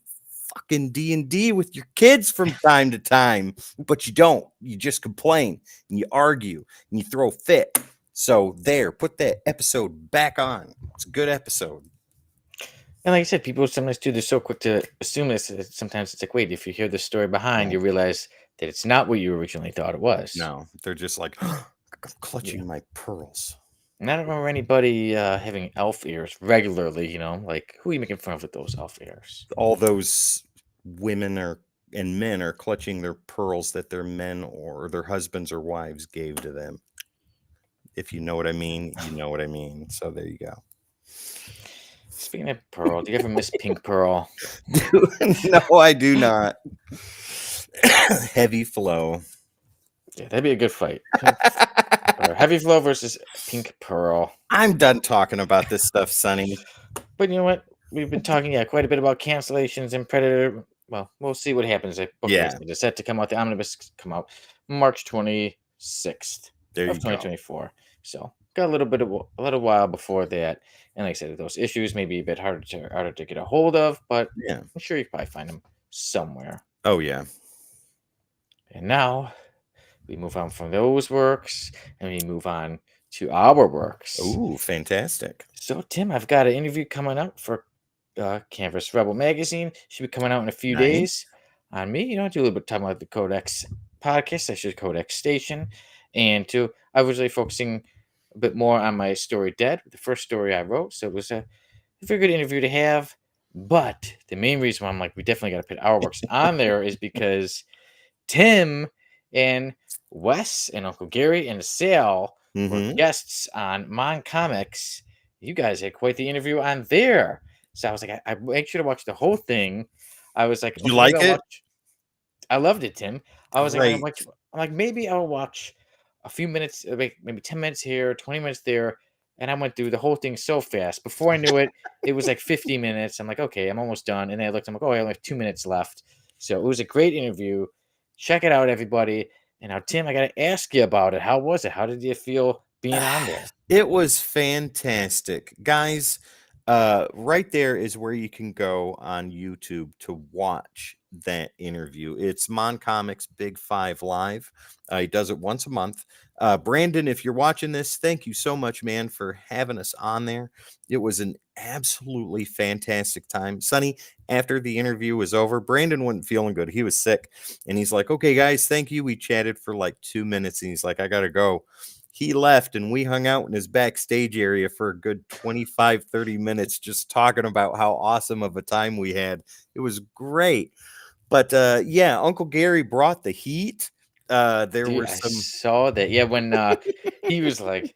fucking D&D with your kids from time to time, but you don't. You just complain and you argue and you throw a fit. So there, put that episode back on. It's a good episode. And like I said, people sometimes too, they're so quick to assume this. Sometimes it's like, wait, if you hear the story behind, No, you realize that it's not what you originally thought it was. no, they're just like, I'm Yeah. clutching my pearls. And I don't remember anybody having elf ears regularly, like who are you making fun of with those elf ears? All those women are and men are clutching their pearls that their men or their husbands or wives gave to them. If you know what I mean, you know what I mean. So there you go. Speaking of Pearl, do you ever miss Pink Pearl? No, I do not. Heavy flow. Yeah, that'd be a good fight. Or Heavy Flow versus Pink Pearl. I'm done talking about this stuff, Sonny. But you know what? We've been talking, quite a bit about cancellations and Predator. Well, we'll see what happens. Book Yeah, release is set to come out. The omnibus come out March 26th there of you go. 2024. So got a little while before that. And like I said, those issues may be a bit harder to get a hold of, but Yeah. I'm sure you can probably find them somewhere. Oh, yeah. And now we move on from those works and we move on to our works. Ooh, fantastic. So, Tim, I've got an interview coming up for Canvas Rebel Magazine. Should be coming out in a few Nice. days on me. I do a little bit of talking about the Codex podcast, I should Codex Station. And two, I was really focusing a bit more on my story Dead, the first story I wrote. So it was a very good interview to have. But the main reason why I'm like, we definitely got to put our works on there is because Tim and Wes and Uncle Gary and Sal were Mm-hmm. guests on Mon Comics. You guys had quite the interview on there. So I was like, I make sure to watch the whole thing. I was like, You okay, maybe like I'll it? watch. I loved it, Tim. I was like, Great. I'm like, maybe I'll watch a few minutes, maybe 10 minutes here, 20 minutes there. And I went through the whole thing so fast. Before I knew it, it was like 50 minutes. I'm like, okay, I'm almost done. And then I looked, I'm like, oh, I only have 2 minutes left. So it was a great interview. Check it out, everybody. And now, Tim, I got to ask you about it. How was it? How did you feel being on there? It was fantastic. Guys, right there is where you can go on YouTube to watch that interview. It's Mon Comics Big Five Live. He does it once a month. Brandon, if you're watching this, thank you so much, man, for having us on there. It was an absolutely fantastic time. Sonny, after the interview was over, Brandon wasn't feeling good. He was sick. And he's like, okay, guys, thank you. We chatted for like 2 minutes. And he's like, I got to go. He left and we hung out in his backstage area for a good 25, 30 minutes just talking about how awesome of a time we had. It was great. But yeah, Uncle Gary brought the heat. There Dude, were I some. saw that. Yeah, when he was like,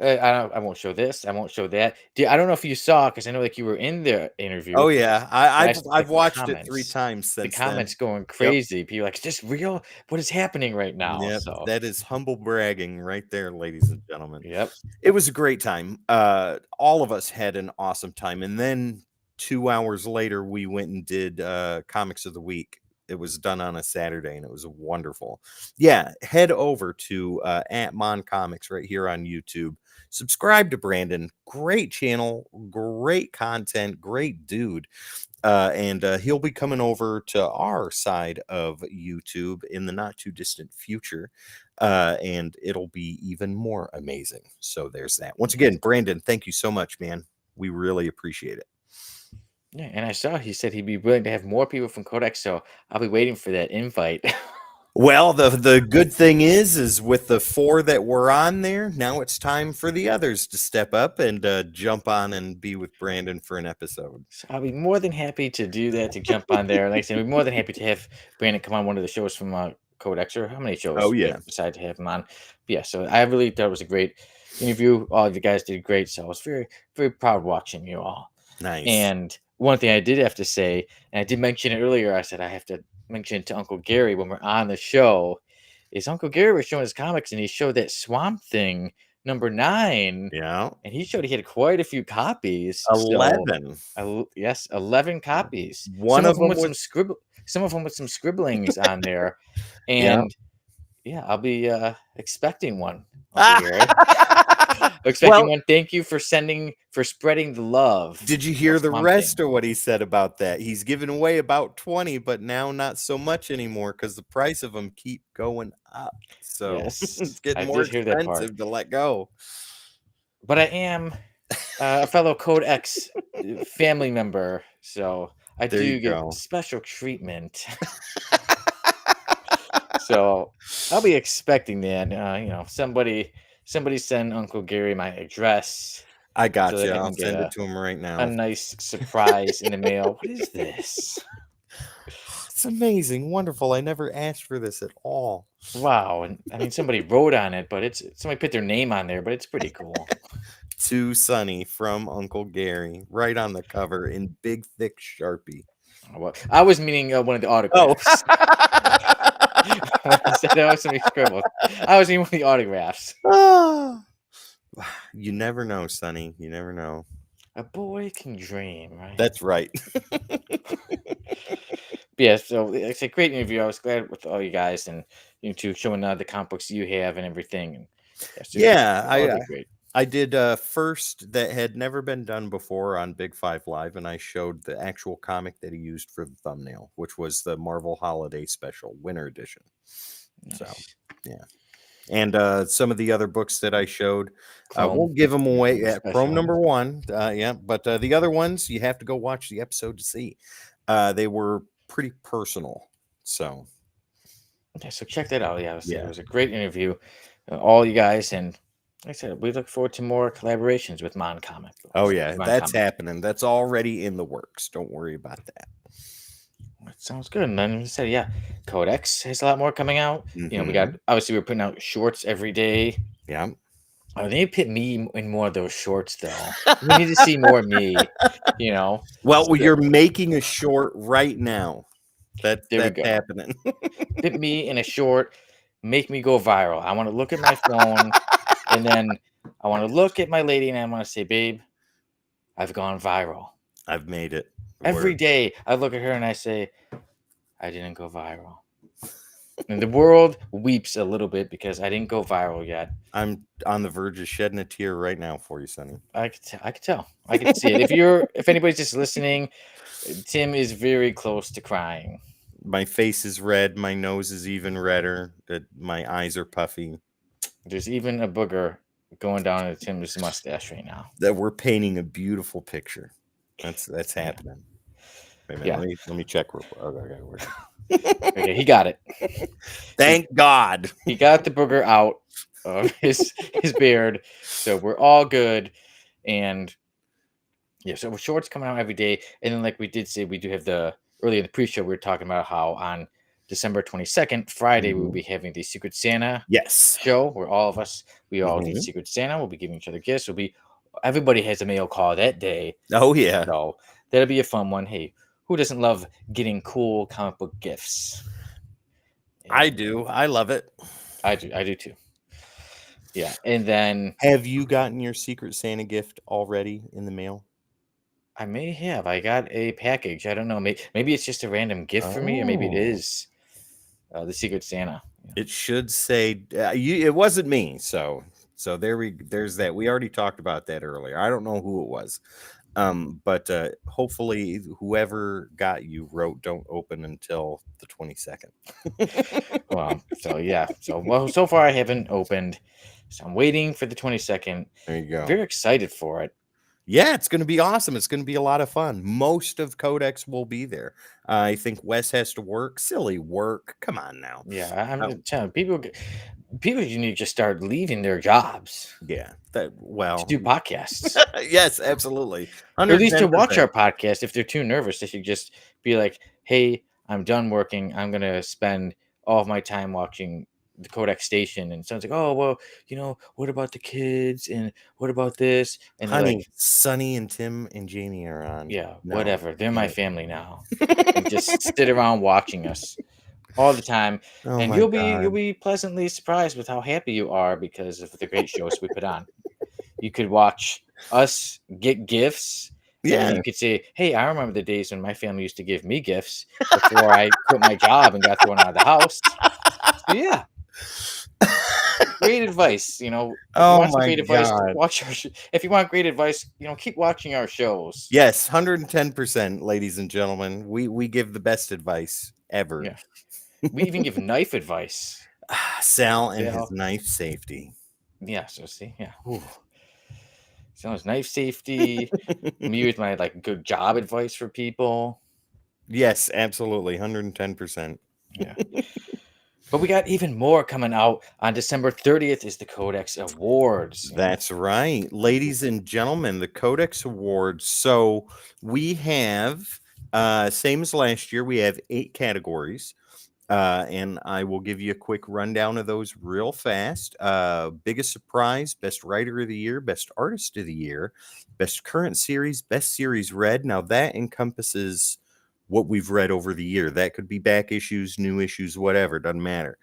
I won't show this. I won't show that. Dude, I don't know if you saw because I know like you were in the interview. Oh yeah, But I've the watched it 3 comments, times the since then. comments going Yep. crazy. People like, is this real? What is happening right now? Yep, So, that is humble bragging right there, ladies and gentlemen. yep. It was a great time. All of us had an awesome time. And then 2 hours later, we went and did Comics of the Week. It was done on a Saturday and it was wonderful. Yeah, head over to at Mon Comics right here on YouTube. Subscribe to Brandon. Great channel, great content, great dude. And he'll be coming over to our side of YouTube in the not too distant future. And it'll be even more amazing. So there's that. Once again, Brandon, thank you so much, man. We really appreciate it. Yeah, and I saw he said he'd be willing to have more people from Codex, so I'll be waiting for that invite. Well, the good thing is with the 4 that were on there, now it's time for the others to step up and jump on and be with Brandon for an episode. So I'll be more than happy to do that, to jump on there. Like I said, we're more than happy to have Brandon come on one of the shows from Codex, or how many Oh shows we yeah, have decided to have him on. But yeah, so I really thought it was a great interview. All of you guys did great. So I was very, very proud watching you all. nice. And one thing I did have to say, and I did mention it earlier, I said I have to mention it to Uncle Gary when we're on the show, is Uncle Gary was showing his comics and he showed that Swamp Thing #9, Yeah, and he showed he had quite a few copies. So 11. yes, 11 copies. One of them was Some of them with some scribblings on there. yeah. And yeah, I'll be expecting one, Uncle Gary. Expecting Well, one. Thank you for spreading the love did you of hear the Swamp Thing. rest of what he said about that? He's given away about 20, but now not so much anymore because the price of them keep going up. So it's Yes, getting I more did hear that part. expensive to let go. But I am a fellow Code X family member, so I There you do get go. special treatment. So I'll be expecting that. Somebody send Uncle Gary my address I so got that you. I I'll can get send it to him right a now. nice surprise in the mail. What is this? It's amazing, wonderful. I never asked for this at all. Wow! And I mean, somebody wrote on it, but it's somebody put their name on there, but it's pretty cool. To Sonny from Uncle Gary, right on the cover in big, thick Sharpie. Well, I was meaning one of the Oh, autographs. When I said that was somebody scribbled, I was meaning one of the autographs. Ah. You never know, Sonny. You never know. A boy can dream, right? That's right. Yeah, so it's a great interview. I was glad with all you guys and you two showing the comic books you have and everything. And yeah, so Yeah, all I did great. I did first that had never been done before on Big Five Live, and I showed the actual comic that he used for the thumbnail, which was the Marvel Holiday Special Winter Edition. So Nice. yeah, and some of the other books that I showed, Chrome, won't give them you got away another at Chrome special. #1. Yeah, but the other ones you have to go watch the episode to see. They were pretty personal. So Yeah, so check that out. Yeah, it yeah. was a great interview. All you guys, and like I said, we look forward to more collaborations with Mon Comic Oh Books. yeah, Mon that's Comic. happening. That's already in the works. Don't worry about that. That sounds good. And then you said, yeah, Codex has a lot more coming out. We got Hmm. obviously we're putting out shorts every day. Yeah. They need to put me in more of those shorts though. We need to see more of me. You know, Well, so you're making a short right now. there we That's go. happening. Put me in a short, make me go viral. I want to look at my phone, and then I want to look at my lady, and I want to say, "Babe, I've gone viral." I've made it Every work. day, I look at her and I say, "I didn't go viral." And the world weeps a little bit because I didn't go viral yet. I'm on the verge of shedding a tear right now for you, Sonny. I could tell. I could see it. If anybody's just listening, Tim is very close to crying. My face is red. My nose is even redder. My eyes are puffy. There's even a booger going down into Tim's mustache right now. That we're painting a beautiful picture. That's Yeah. happening. Wait a minute. Yeah. Let me check real quick. Okay, Okay, he got it. Thank God. He got the booger out of his beard, so we're all good. And yeah, so shorts coming out every day, and then like we did say, we do have the earlier in the pre-show we were talking about how on December 22nd, Friday, we will Mhm. be having the Secret Santa Yes. show where all of us we all do Mhm. Secret Santa. We'll be giving each other gifts. Everybody has a mail call that day, Oh yeah. so that'll be a fun one. Hey, who doesn't love getting cool comic book gifts? I And do. I love it. I do too. Yeah, and then Have you gotten your Secret Santa gift already in the mail? I may have. I got a package. I don't know. Maybe it's just a random gift for me, or maybe it Oh. is the Secret Santa. Yeah. It should say it wasn't me, so there's that. We already talked about that earlier. I don't know who it was. But hopefully whoever got you wrote don't open until the 22nd. So yeah. So far I haven't opened. So I'm waiting for the 22nd. There you go. Very excited for it. Yeah, it's going to be awesome. It's going to be a lot of fun. Most of Codex will be there. I think Wes has to work. Silly work. Come on now. Yeah, Uh, I'm telling people, people you need to just start leaving their jobs yeah. That to well. do podcasts, Yes, absolutely. or at least to watch 110%. our podcast. If they're too nervous, they should just be like, "Hey, I'm done working. I'm gonna spend all of my time watching the Codex station." And someone's like, "Oh, well, what about the kids? And what about this?" And they're Honey, like, Sonny and Tim and Jamie are on. "Yeah, No, whatever. They're my can't. family now," and just sit around watching us all the time, Oh and my you'll God. be pleasantly surprised with how happy you are because of the great shows we put on. You could watch us get gifts, and then Yeah. you could say, "Hey, I remember the days when my family used to give me gifts before I quit my job and got thrown out of the house." So yeah, great advice. If you Oh want some my great advice, God. watch our. If you want great advice, keep watching our shows. Yes, 110%, ladies and gentlemen. We give the best advice ever. Yeah, we even give knife advice. Sal and his Sale. knife safety. Yeah. So see, yeah. Ooh. So it's knife safety. Me with my good job advice for people. Yes, absolutely. 110%. Yeah. But we got even more coming out on December 30th is the Codex Awards. That's right. Ladies and gentlemen, the Codex Awards. So we have, same as last year, we have 8 categories. And I will give you a quick rundown of those real fast. Biggest surprise, best writer of the year, best artist of the year, best current series, best series read. Now that encompasses what we've read over the year. That could be back issues, new issues, whatever, doesn't matter.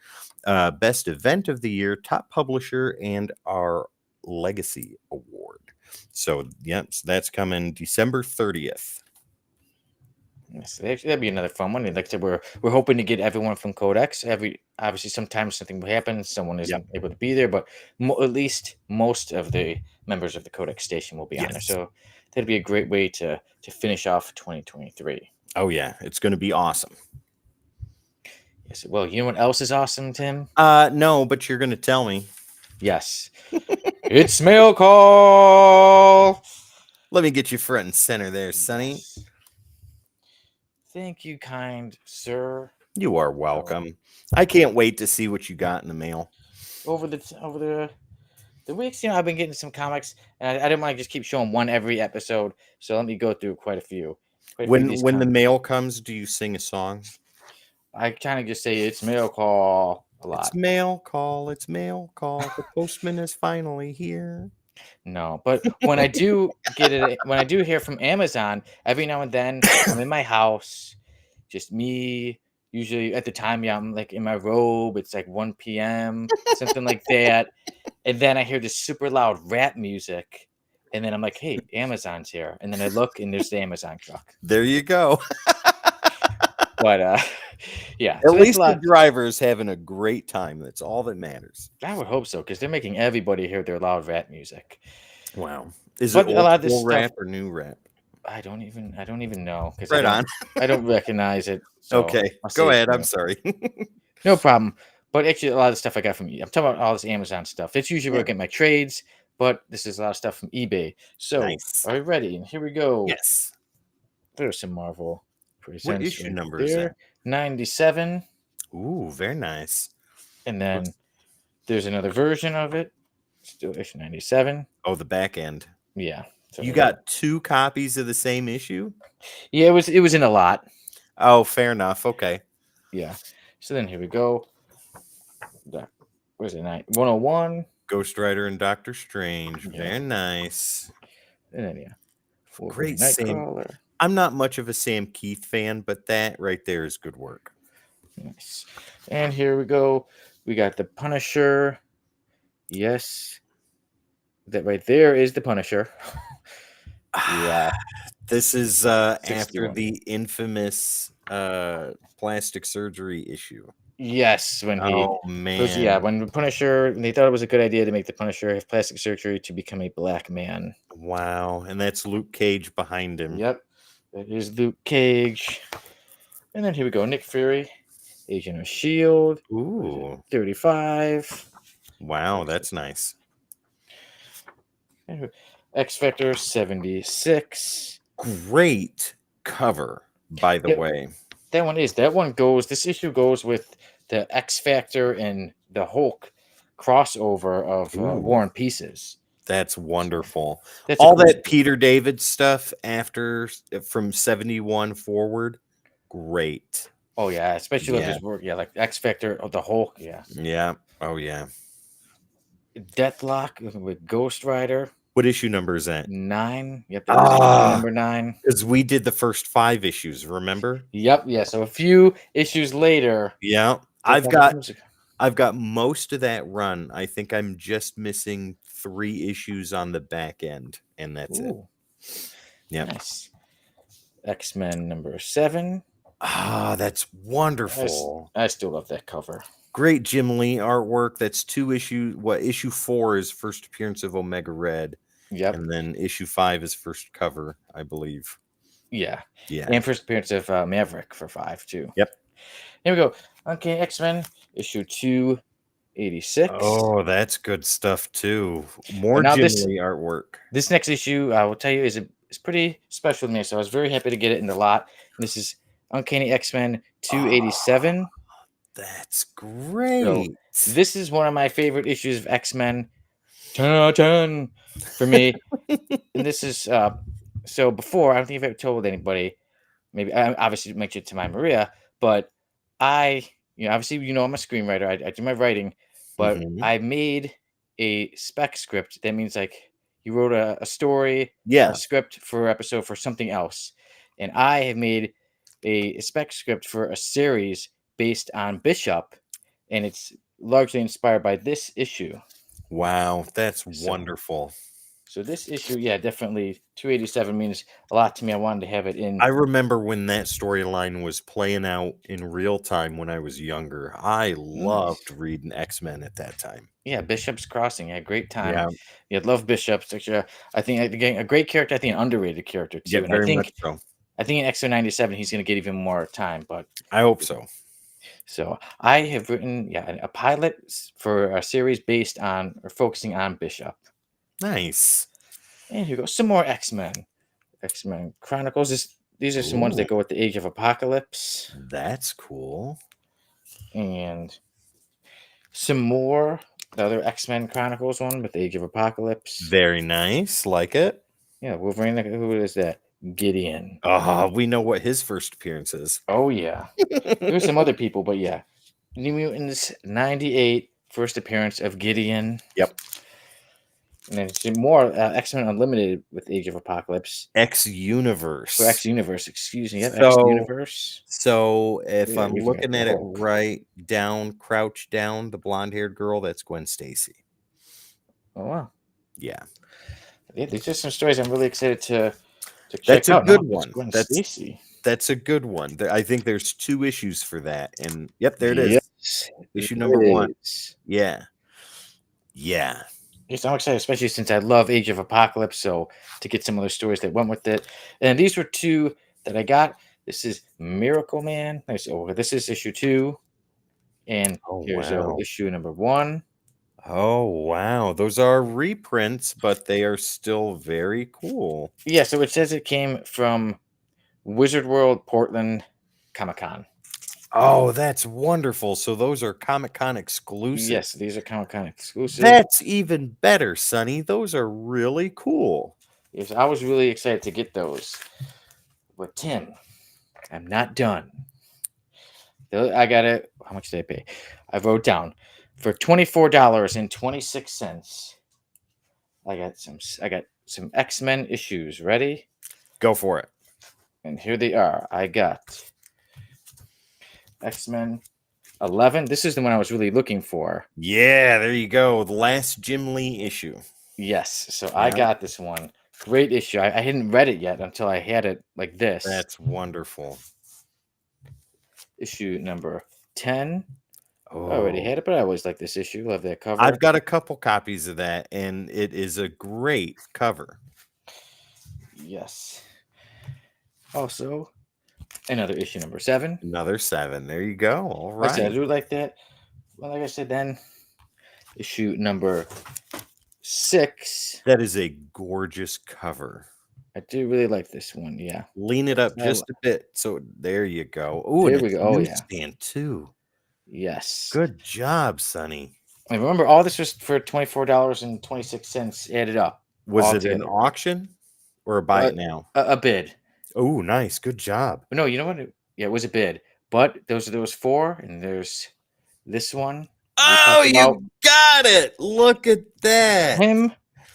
Best event of the year, top publisher, and our legacy award. So, so that's coming December 30th. Yes, that'd be another fun one. Like I said, we're hoping to get everyone from Codex. Obviously, sometimes something will happen, someone Yep. isn't able to be there, but at least most of the members of the Codex station will be on there. Yes. So that'd be a great way to finish off 2023. Oh, yeah. It's going to be awesome. Yes. Well, you know what else is awesome, Tim? No, but you're going to tell me. Yes, it's mail call. Let me get you front and center there, Sonny. Yes. Thank you, kind sir. You are So welcome. I can't wait to see what you got in the mail. over the weeks, I've been getting some comics, and I didn't want to just keep showing one every episode. So let me go through quite a few. Quite a few of these When the comics. mail comes, do you sing a song? I kind of just say it's mail call a It's lot. mail call. It's mail call. The postman is finally here. No, but when I do get it, when I do hear from Amazon, every now and then I'm in my house, just me. Usually at the time, yeah, I'm like in my robe. It's like 1 p.m., something like that. And then I hear this super loud rap music. And then I'm like, hey, Amazon's here. And then I look and there's the Amazon truck. There you go. But yeah, At so that's a least the lot. driver's having a great time. That's all that matters. I would hope so because they're making everybody hear their loud rap music. Wow. Is it But a old lot of this school stuff, rap or new rap? I don't even know because Right on. I don't recognize it. So Okay. I'll Go say it's ahead. I'm new. sorry. No problem. But actually, a lot of the stuff I got from I'm talking about all this Amazon stuff. It's usually where Yeah. I get my trades, but this is a lot of stuff from eBay. So Nice. are you ready? And here we go. Yes. There's some Marvel What presents issue right number is that? there. 97. Ooh, very nice. And Looks then there's another version of it. Still issue 97. oh, the back end. Yeah. So You got 2 copies of the same issue? yeah, it was in a lot. Oh, fair enough. Okay. Yeah. So then here we go. Where's it? 101. Ghost Rider and Doctor Strange. Yeah. Very nice. And then yeah. Wolverine Great Sam. Nightcrawler. I'm not much of a Sam Keith fan, but that right there is good work. Nice. And here we go. We got the Punisher. Yes. That right there is the Punisher. Yeah. This is after 61. the infamous plastic surgery issue. Yes, when he Oh goes, yeah, man. when the Punisher, they thought it was a good idea to make the Punisher have plastic surgery to become a black man. Wow. And that's Luke Cage behind him. Yep, that is Luke Cage. And then here we go, Nick Fury, Agent of Shield, Ooh. 35. Wow, that's nice. X Factor 76. Great cover, by the Yep, way. that one goes. This issue goes with the X Factor and the Hulk crossover of Ooh, War and Pieces. that's So wonderful. that's a All cool that story. Peter David stuff from 71 forward, great. Oh yeah, especially love Yeah. his work. Yeah, like X Factor of the Hulk. Yeah, Yeah. Oh, yeah. Deathlock with Ghost Rider What issue number is that? 9. Yep, that is issue Ah, number 9. because we did the first 5 issues, remember? Yep, yeah. So a few issues later, Yeah. Deathlock comes. I've got most of that run. I think I'm just missing 3 issues on the back end, and that's it. Ooh, Yep. nice. X Men number 7. Ah, that's wonderful. I still love that cover. Great Jim Lee artwork. That's 2 issue. What issue 4 is first appearance of Omega Red, Yep, and then issue 5 is first cover, I believe. yeah. Yeah. And first appearance of Maverick for 5 too. Yep. Here we go. Okay, X Men issue 286. Oh, that's good stuff too. But More now Jim this Lee artwork. this next issue, I will tell you, is pretty special to me. So I was very happy to get it in the lot. This is Uncanny X Men Oh, 287. that's So great. this is one of my favorite issues of X Men. 10 out of 10 for me. And this is so before I don't think I've ever told anybody. Maybe I obviously mentioned it to my Maria, but obviously I'm a screenwriter. I do my writing, but Mhm. I made a spec script. That means like you wrote a story or a Yeah. script for episode for something else, and I have made a spec script for a series based on Bishop, and it's largely inspired by this issue. Wow, that's So wonderful. so this issue, yeah, definitely 287 means a lot to me. I wanted to have it in. I remember when that storyline was playing out in real time when I was younger. I loved Nice. reading X-Men at that time. Yeah, Bishop's Crossing. Yeah, great time. Yeah. Yeah, love Bishop's. Actually, I think again a great character. I think an underrated character Yeah, too. And very much so. I think in X 97 he's going to get even more time. But I hope so. so I have written a pilot for a series based on or focusing on Bishop. Nice. And here we go. Some more X Men. X Men Chronicles. These are some ones Ooh, that go with the Age of Apocalypse that's cool. and some more. The other X Men Chronicles one with the Age of Apocalypse. Very nice. Like it. Yeah, Wolverine. Who is that? Gideon. We know what his first appearance is. Oh yeah. There's some other people, but yeah. New Mutants 98, first appearance of Gideon. Yep. And then some more X Men Unlimited with Age of Apocalypse. X For X Universe. Universe, excuse me. Yep, X So Universe. so if Yeah, I'm we forgot looking the at it Hulk. right, down, crouch down, the blonde-haired girl, that's Gwen Stacy. Oh wow. Yeah. Yeah, these are some stories I'm really excited to check That's a out now. good It's one. Gwen Stacy. That's a good one. I think there's 2 issues for that, and yep, there it is. Yes, Issue it number 1. is. Yeah. Yeah. Yes, I'm excited, especially since I love Age of Apocalypse. So to get some of those stories that went with it, and these were 2 that I got. This is Miracle Man. This is issue 2, and Oh, here's wow. issue number 1. Oh, wow. Those are reprints, but they are still very cool. Yeah, so it says it came from Wizard World Portland Comic Con. Oh, that's wonderful. So those are Comic-Con exclusive. Yes, these are Comic Con exclusive. That's even better, Sonny. Those are really cool. Yes, I was really excited to get those. But Tim, I'm not done. I got it. How much did I pay? I wrote down for $24.26. I got some X-Men issues. Ready? Go for it. And here they are. I got X-Men 11. This is the one I was really looking for. Yeah, there you go. The last Jim Lee issue. Yes. So I Yeah. got this one. Great issue. I hadn't read it yet until I had it like this. That's wonderful. Issue number 10. I already Oh, had it, but I always like this issue. Love that cover. I've got a couple copies of that, and it is a great cover. Yes. Also, another issue number 7. Another 7. There you go. All Like I said, I right. do like that. Well, like I said, then issue number 6. That is a gorgeous cover. I do really like this one. Yeah. Lean it up just a bit. So there you go. Oh, and There we it's go. Oh, yeah. newsstand too. Yes. Good job, Sonny. And remember, all this was for $24.26 added up Was all it an together. auction or a buy Uh, it now? a bid. Oh, nice. Good job. But no, you know what? Yeah, it was a bid. But there was 4, and there's this one we Oh, talked about. you got it. Look at that. Tim,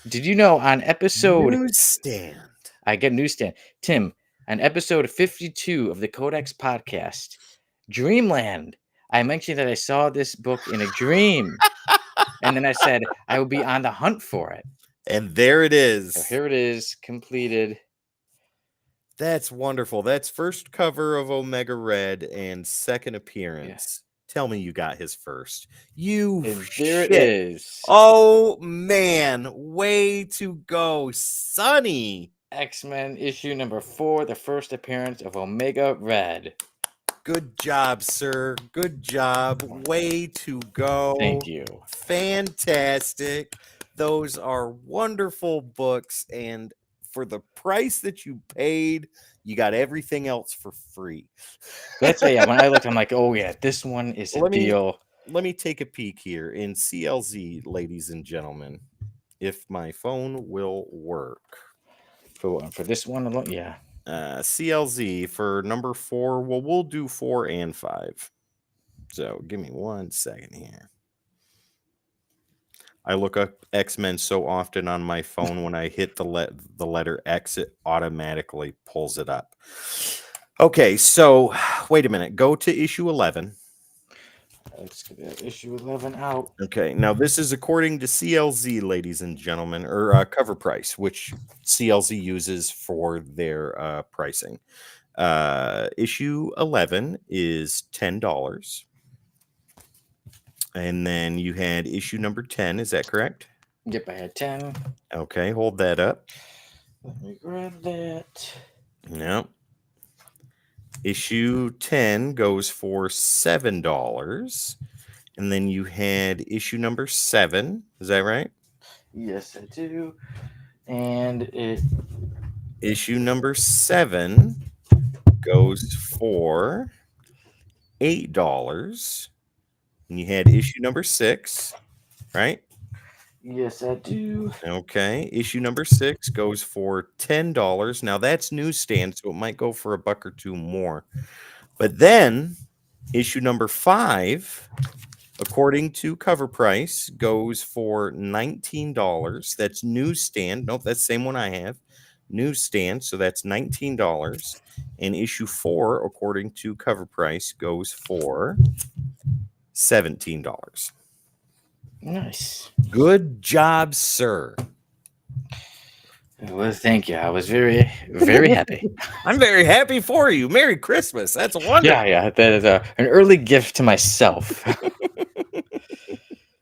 did you know on episode Newsstand. I get newsstand. Tim, on episode 52 of the Codex podcast, Dreamland, I mentioned that I saw this book in a dream. And then I said I would be on the hunt for it. And there it So is. here it is, completed. That's wonderful. That's first cover of Omega Red and second appearance. Tell me you got his first. You And there it shit. is. Oh man, way to go, Sonny. X-Men issue number 4, the first appearance of Omega Red. Good job, sir. Good job. Way to go. Thank you. Fantastic. Those are wonderful books. And for the price that you paid, you got everything else for free. That's why, yeah, when I looked, I'm like, oh, yeah, this one is a deal. Let me take a peek here in CLZ, ladies and gentlemen, if my phone will work. For this one alone, yeah. CLZ for number 4. Well, we'll do 4 and 5. So give me 1 second here. I look up X-Men so often on my phone when I hit the letter X, it automatically pulls it up. Okay, so wait a minute. Go to issue 11. Let's get that issue 11 out. Okay, now this is according to CLZ, ladies and gentlemen, or cover price, which CLZ uses for their pricing. Issue 11 is $10. And then you had issue number 10. Is that correct? Yep, I had 10. Okay, hold that up. Let me grab that. No. Issue 10 goes for $7. And then you had issue number 7. Is that right? Yes, I do. And issue number 7 goes for $8. And you had issue number 6, right? Yes, I do. Okay. Issue number 6 goes for $10. Now that's newsstand, so it might go for $1 or $2 more. But then issue number 5, according to cover price, goes for $19. That's newsstand. Nope, that's the same one I have. Newsstand, so that's $19. And issue 4, according to cover price, goes for $17. Nice. Good job, sir. Well, thank you. I was very, very happy. I'm very happy for you. Merry Christmas. That's wonderful. Yeah. That is an early gift to myself.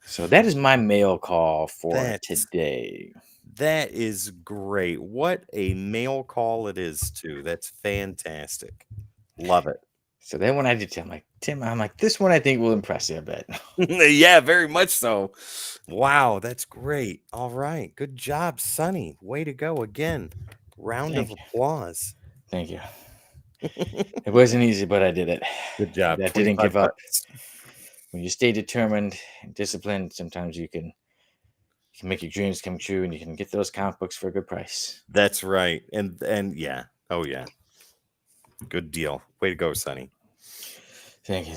So that is my mail call for today. That is great. What a mail call it is, too. That's fantastic. Love it. So then when I did Tim, I'm like, this one I think will impress you a bit. Yeah, very much so. Wow, that's great. All right. Good job, Sonny. Way to go again. Round of applause. Thank you. It wasn't easy, but I did it. Good job. I didn't give up. Bucks. When you stay determined and disciplined, sometimes you can make your dreams come true, and you can get those comic books for a good price. That's right. And yeah. Oh yeah. Good deal. Way to go, Sonny. Thank you.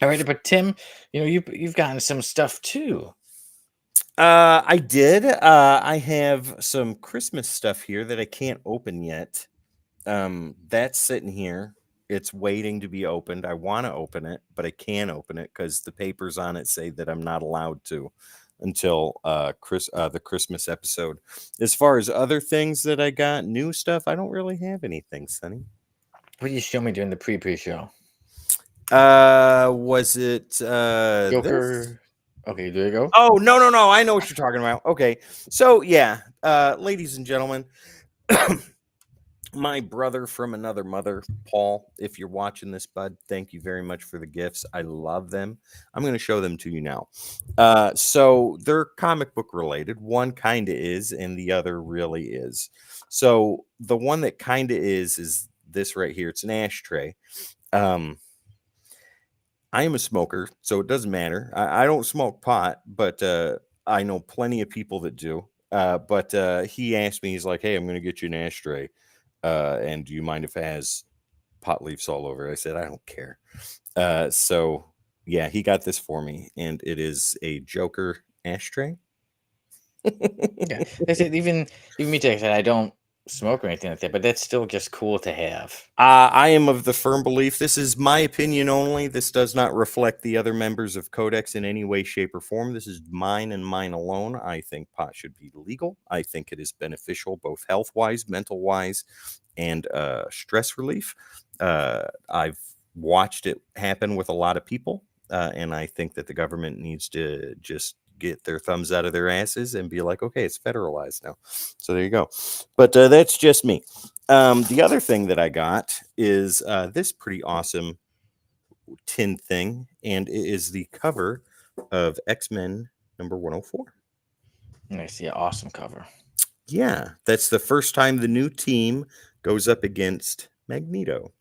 All right, but Tim, you've gotten some stuff too. I did. I have some Christmas stuff here that I can't open yet. That's sitting here. It's waiting to be opened. I want to open it, but I can't open it because the papers on it say that I'm not allowed to until the Christmas episode. As far as other things that I got, new stuff, I don't really have anything, Sonny. What did you show me during the pre-show? Was it Joker? This? Okay, there you go. Oh, no. I know what you're talking about. Okay. So, yeah, ladies and gentlemen, My brother from another mother, Paul, if you're watching this, bud, thank you very much for the gifts. I love them. I'm going to show them to you now. So they're comic book related. One kind of is, and the other really is. So the one that kind of is this right here. It's an ashtray. Um, I am a smoker, so it doesn't matter. I don't smoke pot, but I know plenty of people that do. But he asked me, he's like, "Hey, I'm going to get you an ashtray. And do you mind if it has pot leaves all over?" I said, "I don't care." So yeah, he got this for me, and it is a Joker ashtray. Yeah, I said even me too. Like I said I don't smoke or anything like that, but that's still just cool to have. I am of the firm belief, this is my opinion only. This does not reflect the other members of Codex in any way, shape, or form. This is mine and mine alone. I think pot should be legal. I think it is beneficial, both health wise, mental wise, and stress relief. I've watched it happen with a lot of people, and I think that the government needs to just get their thumbs out of their asses and be like, okay, it's federalized now. So there you go. But that's just me. The other thing that I got is this pretty awesome tin thing, and it is the cover of X-Men number 104. Nice, yeah, awesome cover. Yeah, that's the first time the new team goes up against Magneto.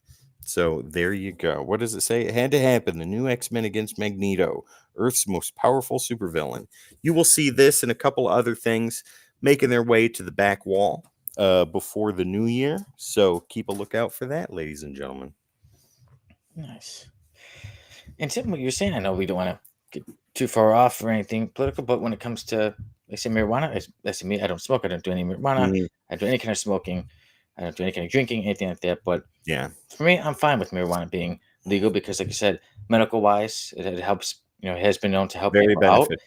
So there you go. What does it say? It had to happen. The new X-Men against Magneto, Earth's most powerful supervillain. You will see this and a couple other things making their way to the back wall before the new year. So keep a lookout for that, ladies and gentlemen. Nice. And Tim, what you're saying, I know we don't want to get too far off or anything political, but when it comes to, like, say, marijuana, that's me. I don't smoke. I don't do any marijuana. Mhm. I don't do any kind of smoking. I don't do any kind of drinking, anything like that. But Yeah, for me, I'm fine with marijuana being legal because, like you said, medical wise, it helps. It has been known to help very people out. benefit.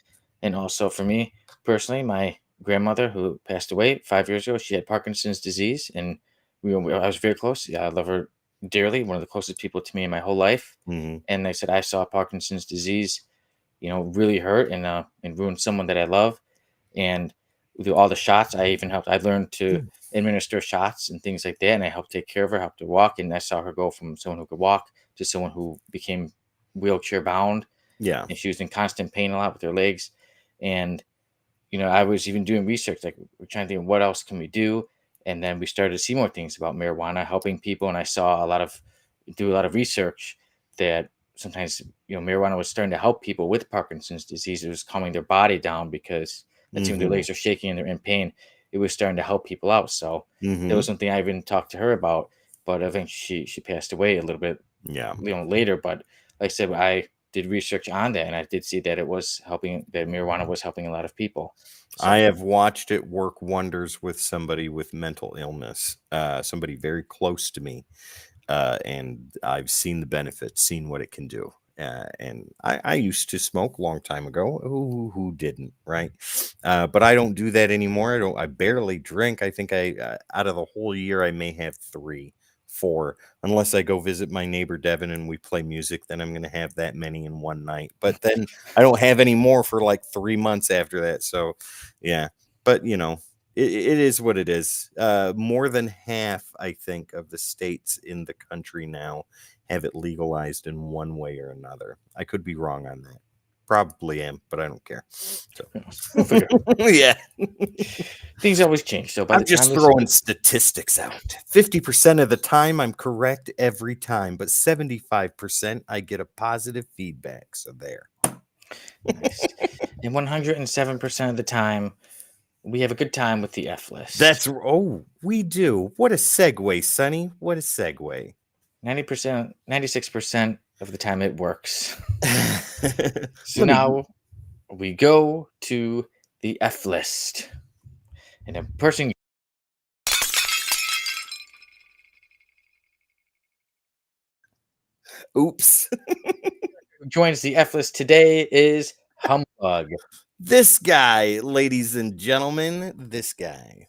And also for me personally, my grandmother who passed away 5 years ago, she had Parkinson's disease, and I was very close. Yeah, I love her dearly. One of the closest people to me in my whole life. Hmm. And they said I saw Parkinson's disease, really hurt and ruin someone that I love. And through all the shots, I even helped. I learned to administer shots and things like that, and I helped take care of her, helped her walk, and I saw her go from someone who could walk to someone who became wheelchair bound, Yeah. and she was in constant pain a lot with her legs. And I was even doing research, like we're trying to think what else can we do, and then we started to see more things about marijuana helping people, and I saw do a lot of research that sometimes marijuana was starting to help people with Parkinson's disease. It was calming their body down because that's when their Hmm. legs are shaking and they're in pain. It was starting to help people out. So that Hmm. was something I even talked to her about, but eventually she passed away a little bit Yeah. later. But like I said, I did research on that, and I did see that it was helping. That marijuana was helping a lot of people. I So have watched it work wonders with somebody with mental illness, somebody very close to me. And I've seen the benefits, seen what it can do. And I used to smoke a long time ago. Who didn't, right? But I don't do that anymore. I don't. I barely drink. I think I out of the whole year I may have 3, 4, unless I go visit my neighbor Devin and we play music. Then I'm going to have that many in one night. But then I don't have any more for like 3 months after that. So, yeah. But it is what it is. More than half, I think, of the states in the country now have it legalized in one way or another. I could be wrong on that. Probably am, but I don't care. So, who knows? We'll figure it out. yeah, Things always change. So by I'm the time just this, throwing statistics out. 50% of the time, I'm correct every time, but 75%, I get a positive feedback. So, there. nice, and 107% of the time, we have a good time with the F list. We do. What a segue, Sonny. What a segue. 90%, 96% of the time, it works. So Let me. now we go to the F list, and the person Oops. who joins the F list today is Humbug. This guy, ladies and gentlemen, this guy.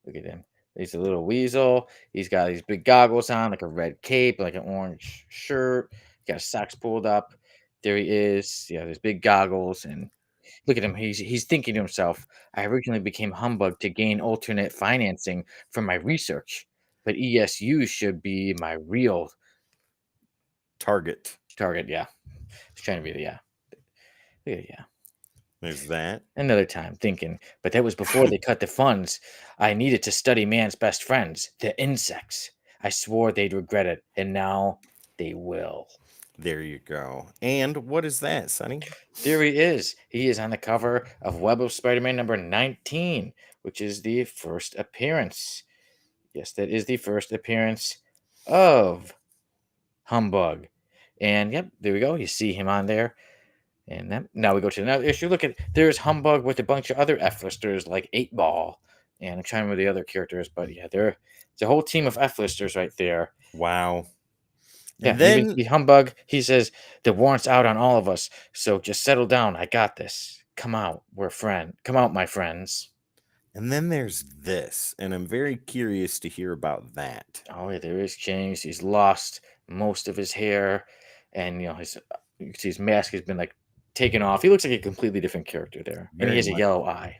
Look at him. He's a little weasel. He's got these big goggles on, like a red cape, like an orange shirt. Got his socks pulled up. There he is. Yeah, these big goggles, and look at him. He's thinking to himself, I originally became Humbug to gain alternate financing for my research. but ESU should be my real Target. target. Yeah, it's trying to be the yeah. There's that. Another time thinking, but that was before they cut the funds. I needed to study man's best friends, the insects. I swore they'd regret it, and now they will. There you go. And what is that, Sonny? Theory is he is on the cover of Web of Spider-Man number 19, which is the first appearance. Yes, that is the first appearance of Humbug. And yep, there we go. You see him on there. And then now we go to another issue. Look at there's Humbug with a bunch of other F-listers like 8 Ball. And I'm trying to remember the other characters, but yeah, it's a whole team of F-listers right there. Wow. Yeah, And and even then see Humbug, he says, the warrant's out on all of us, so just settle down. I got this. Come out. Come out, my friends. there's this, and I'm very curious to hear about that. Oh, yeah, there is James. He's lost most of his hair, and his you can see his mask has been like taken off. He looks like a completely different character there, and he Very has a much. yellow eye.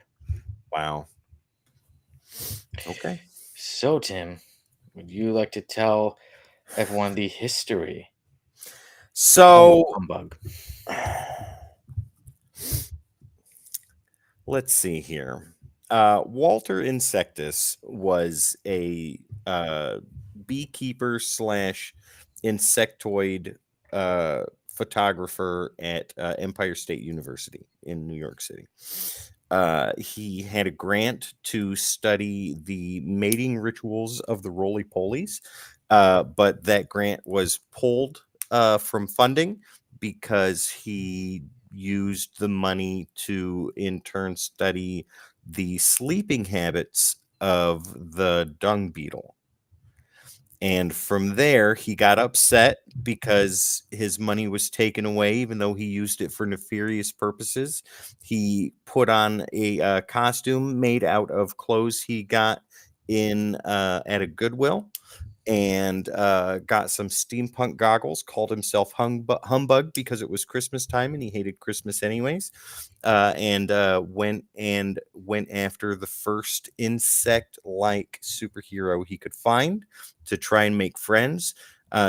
Wow. Okay. So, Tim, would you like to tell everyone the history of So Humbug? let's see here. Walter Insectus was a beekeeper slash insectoid photographer at Empire State University in New York City. He had a grant to study the mating rituals of the roly polies, but that grant was pulled from funding because he used the money to in turn study the sleeping habits of the dung beetle. And from there, he got upset because his money was taken away, even though he used it for nefarious purposes. He put on a costume made out of clothes he got in at a Goodwill, and got some steampunk goggles, called himself Humbug because it was Christmas time and he hated Christmas anyways, and went after the first insect-like superhero he could find to try and make friends.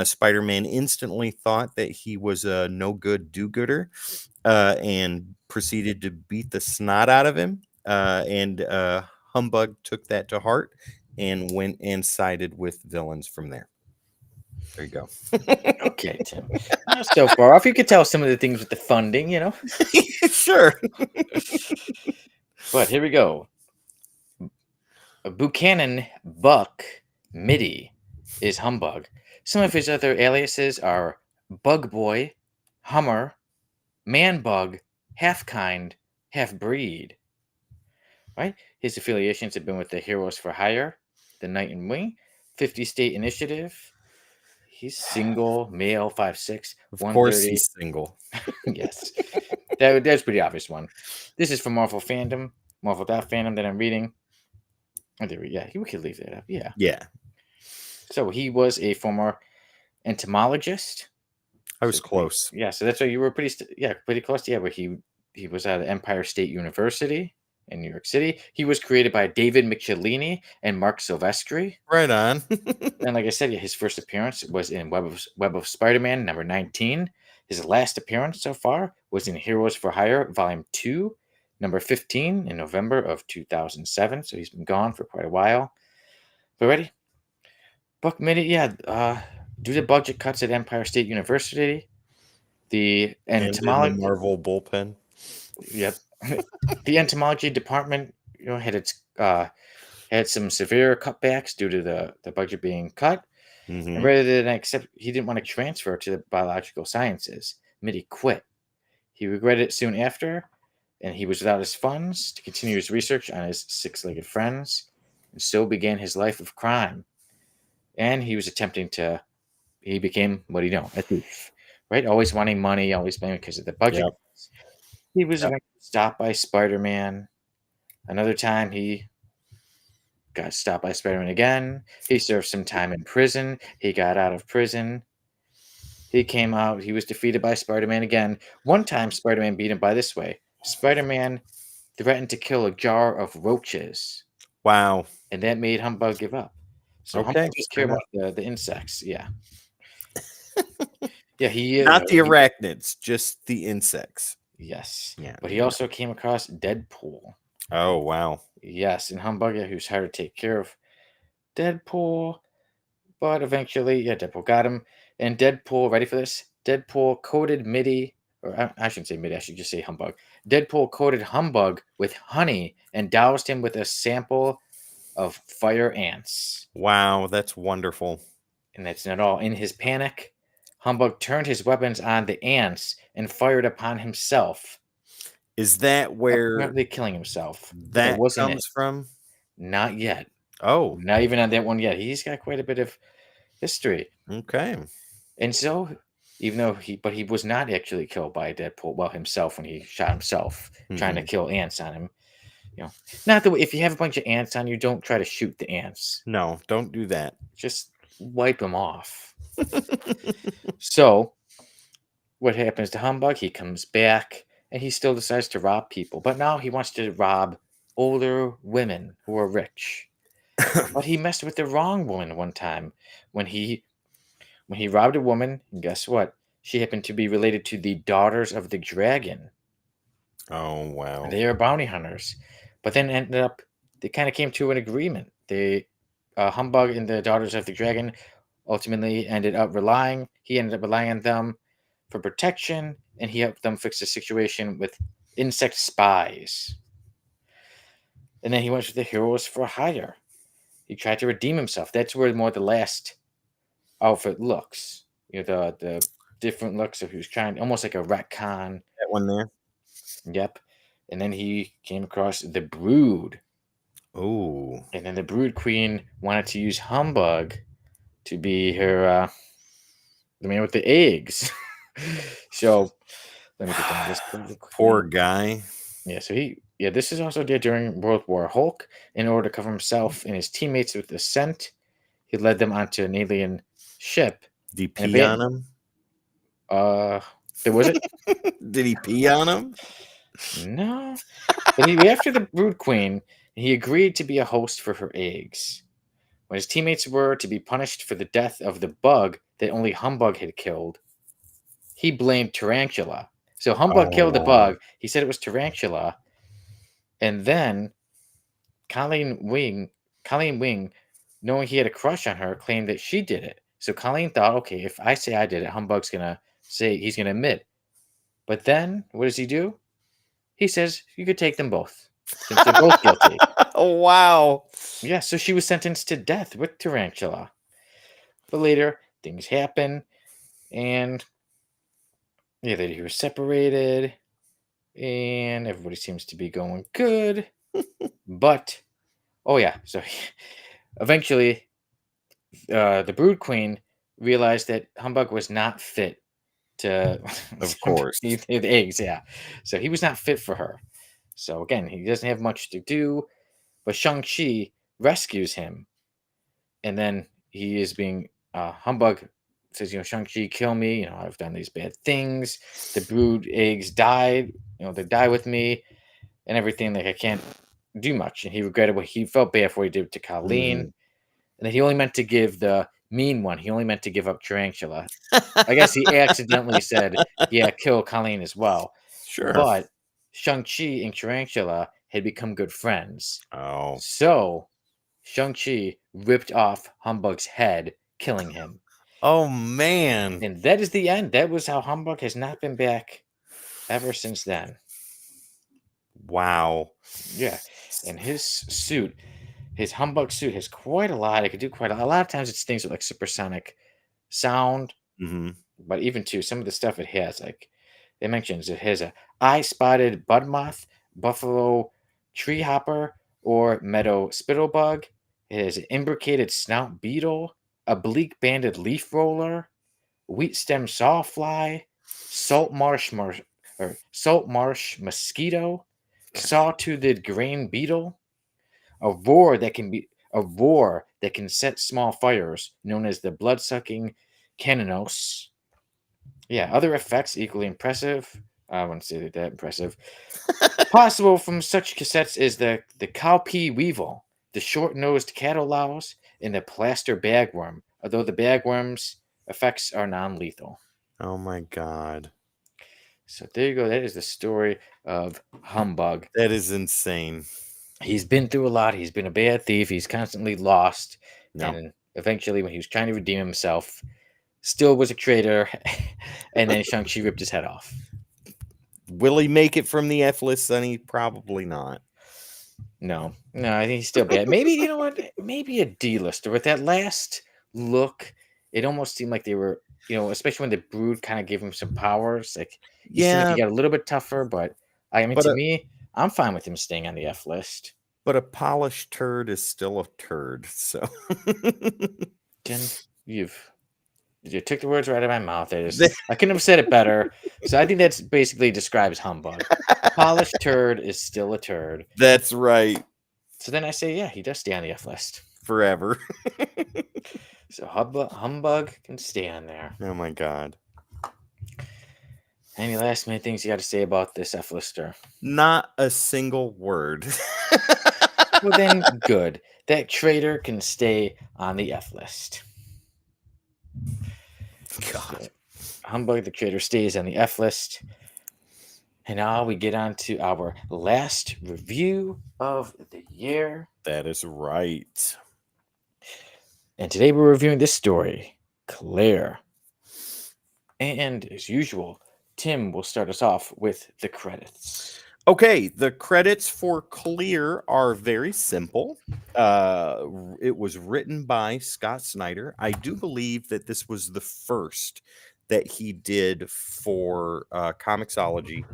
Spider-Man instantly thought that he was a no-good do-gooder, and proceeded to beat the snot out of him, and Humbug took that to heart and went and sided with villains from there. There you go. Okay, Tim. Not so far off. You could tell some of the things with the funding. Sure. But here we go. Buchanan Buck Mitty is Humbug. Some of his other aliases are Bug Boy, Hummer, Man Bug, Half Kind, Half Breed. Right? His affiliations have been with the Heroes for Hire, the Night and Wing, 50 State Initiative. He's single, male, 5'6", Of course 130. he's single. Yes. That's a pretty obvious one. This is from Marvel Fandom, Marvel.fandom that I'm reading. Oh, yeah, we could leave that up. Yeah. Yeah. So he was a former entomologist. I was close. Yeah, so that's why you were pretty close. Yeah, but he was at Empire State University in New York City. He was created by David Michelini and Mark Silvestri. Right on. And like I said, yeah, his first appearance was in Web of Spider-Man number 19. His last appearance so far was in Heroes for Hire Volume 2, number 15 in November of 2007. So he's been gone for quite a while. But ready? Buck Minute, yeah. Due to budget cuts at Empire State University, the And in the entomology, Marvel bullpen. yep, the entomology department, had some severe cutbacks due to the budget being cut. And Mm-hmm. rather than accept, he didn't want to transfer to the biological sciences. Mitty quit. He regretted it soon after, and he was without his funds to continue his research on his six-legged friends, and so began his life of crime. And he was he became what a thief, right? Always wanting money, always money because of the budget. Yep. He was Yep. eventually stopped by Spider-Man. Another time he got stopped by Spider-Man again. He served some time in prison. He got out of prison. He came out. He was defeated by Spider-Man again. One time, Spider-Man beat him by this way. Spider-Man threatened to kill a jar of roaches, Wow. and that made Humbug give up. So Humbug Okay, does fair care about enough. the insects. Yeah, yeah. Not the arachnids, just the insects. Yes, Yeah, but he yeah. also came across Deadpool. Oh, wow. Yes, and Humbug, yeah, who's hired to take care of Deadpool. But eventually, yeah, Deadpool got him. And Deadpool, ready for this? Deadpool coated Mitty, or I shouldn't say Mitty, I should just say Humbug. Deadpool coated Humbug with honey and doused him with a sample of fire ants. Wow, that's wonderful. And that's not all. In his panic, Humbug turned his weapons on the ants and fired upon himself, Is that where apparently killing himself. But that that wasn't it. comes from? Not yet. Oh, Not even on that one yet. He's got quite a bit of history. okay. And so, even though he was not actually killed by Deadpool, well, himself when he shot himself, trying to Mhm. kill ants on him. Not the way, if you have a bunch of ants on you, don't try to shoot the ants. No, don't do that. Just wipe them off. So, what happens to Humbug? He comes back and he still decides to rob people, but now he wants to rob older women who are rich. But he messed with the wrong woman one time when he robbed a woman, and guess what? She happened to be related to the Daughters of the Dragon. Oh, And wow. they are bounty hunters. But then ended up, they kind of came to an agreement. Humbug and the Daughters of the Dragon ultimately he ended up relying on them for protection, and he helped them fix the situation with insect spies. And then he went with the Heroes for Hire. He tried to redeem himself. That's where more the last outfit looks. The different looks of he was trying, almost like a retcon. That one there? Yep. And then he came across the Brood. Oh. And then the Brood Queen wanted to use Humbug to be her, the man with the eggs. So let me get down this really Poor quick. guy. Yeah, so this is also did during World War Hulk. In order to cover himself and his teammates with the scent, he led them onto an alien ship Did he and pee on abandoned. him? There was it? Did he pee on him? No, but after the Brood Queen, he agreed to be a host for her eggs. When his teammates were to be punished for the death of the bug that only Humbug had killed, he blamed Tarantula. So Humbug killed the Oh. bug. He said it was Tarantula, and then Colleen Wing, knowing he had a crush on her, claimed that she did it. So Colleen thought, okay, if I say I did it, Humbug's gonna say he's gonna admit. But then, what does he do? He says you could take them both, since they're both guilty. Wow. Yeah, so she was sentenced to death with Tarantula. But later, things happen, and yeah, they were separated, and everybody seems to be going good. But oh yeah, so eventually, the Brood Queen realized that Humbug was not fit to Of to course. eat the eggs. Yeah, so he was not fit for her. So again, he doesn't have much to do. But Shang Chi rescues him, and then he is being Humbug says, Shang Chi, kill me. I've done these bad things. The brood eggs died. They die with me and everything. Like I can't do much. And he regretted what he felt bad for what he did to Colleen. Mhm. And then he only meant to give the mean one. He only meant to give up Tarantula. I guess he accidentally said, yeah, kill Colleen as well. Sure. But Shang-Chi and Tarantula had become good friends. Oh. So Shang-Chi ripped off Humbug's head, killing him. Oh, man. And that is the end. That was how Humbug has not been back ever since then. Wow. Yeah. And his Humbug suit has quite a lot. It could do quite a lot of times it's things with like supersonic sound, Mhm. but even too, some of the stuff it has, like it mentions it has a eye-spotted bud moth, buffalo tree hopper, or meadow spittlebug. It has an imbricated snout beetle, a bleak-banded leaf roller, wheat stem sawfly, salt marsh mosquito, saw-toothed grain beetle, a roar that can set small fires, known as the blood-sucking canonos. Yeah, other effects equally impressive. I wouldn't say that impressive. Possible from such cassettes is the cowpea weevil, the short-nosed cattle louse, and the plaster bagworm, although the bagworm's effects are non-lethal. Oh my God. So there you go. That is the story of Humbug. That is insane. He's been through a lot. He's been a bad thief. He's constantly lost. Yep. And eventually, when he was trying to redeem himself, still was a traitor. And then Shang-Chi ripped his head off. Will he make it from the F list, Sonny? Probably not. No, I think he's still bad. Maybe, you know what? Maybe a D-lister. With that last look, it almost seemed like they were, especially when the Brood kind of gave him some powers. Like, he seemed like Yeah, he got a little bit tougher, but I mean, but to a me, I'm fine with him staying on the F list. but a polished turd is still a turd. So Jen, you took the words right out of my mouth. I couldn't have said it better. So I think that's basically describes Humbug. Polished turd is still a turd. that's right. So then I say, yeah, he does stay on the F list. Forever. So Humbug can stay on there. Oh my God. Any last minute things you got to say about this F lister? Not a single word. Well, then, good. That traitor can stay on the F list. God. So, Humbug the traitor stays on the F list. And now we get on to our last review of the year. That is right. And today we're reviewing this story, Claire. And as usual, Tim will start us off with the credits. Okay, the credits for Clear are very simple. It was written by Scott Snyder. I do believe that this was the first that he did for Comixology.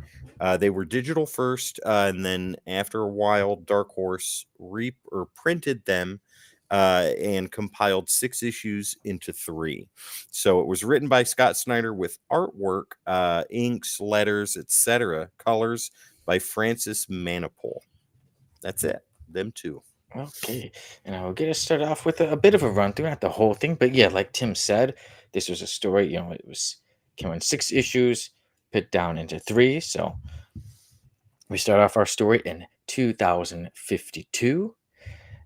They were digital first, and then after a while, Dark Horse printed them and compiled 6 issues into 3. So it was written by Scott Snyder with artwork, inks, letters, etc., colors by Francis Manipul. That's it. Them two. Okay, and I will get us started off with a bit of a run through, not the whole thing, but yeah, like Tim said, this was a story. It came in 6 issues, put down into 3. So we start off our story in 2052,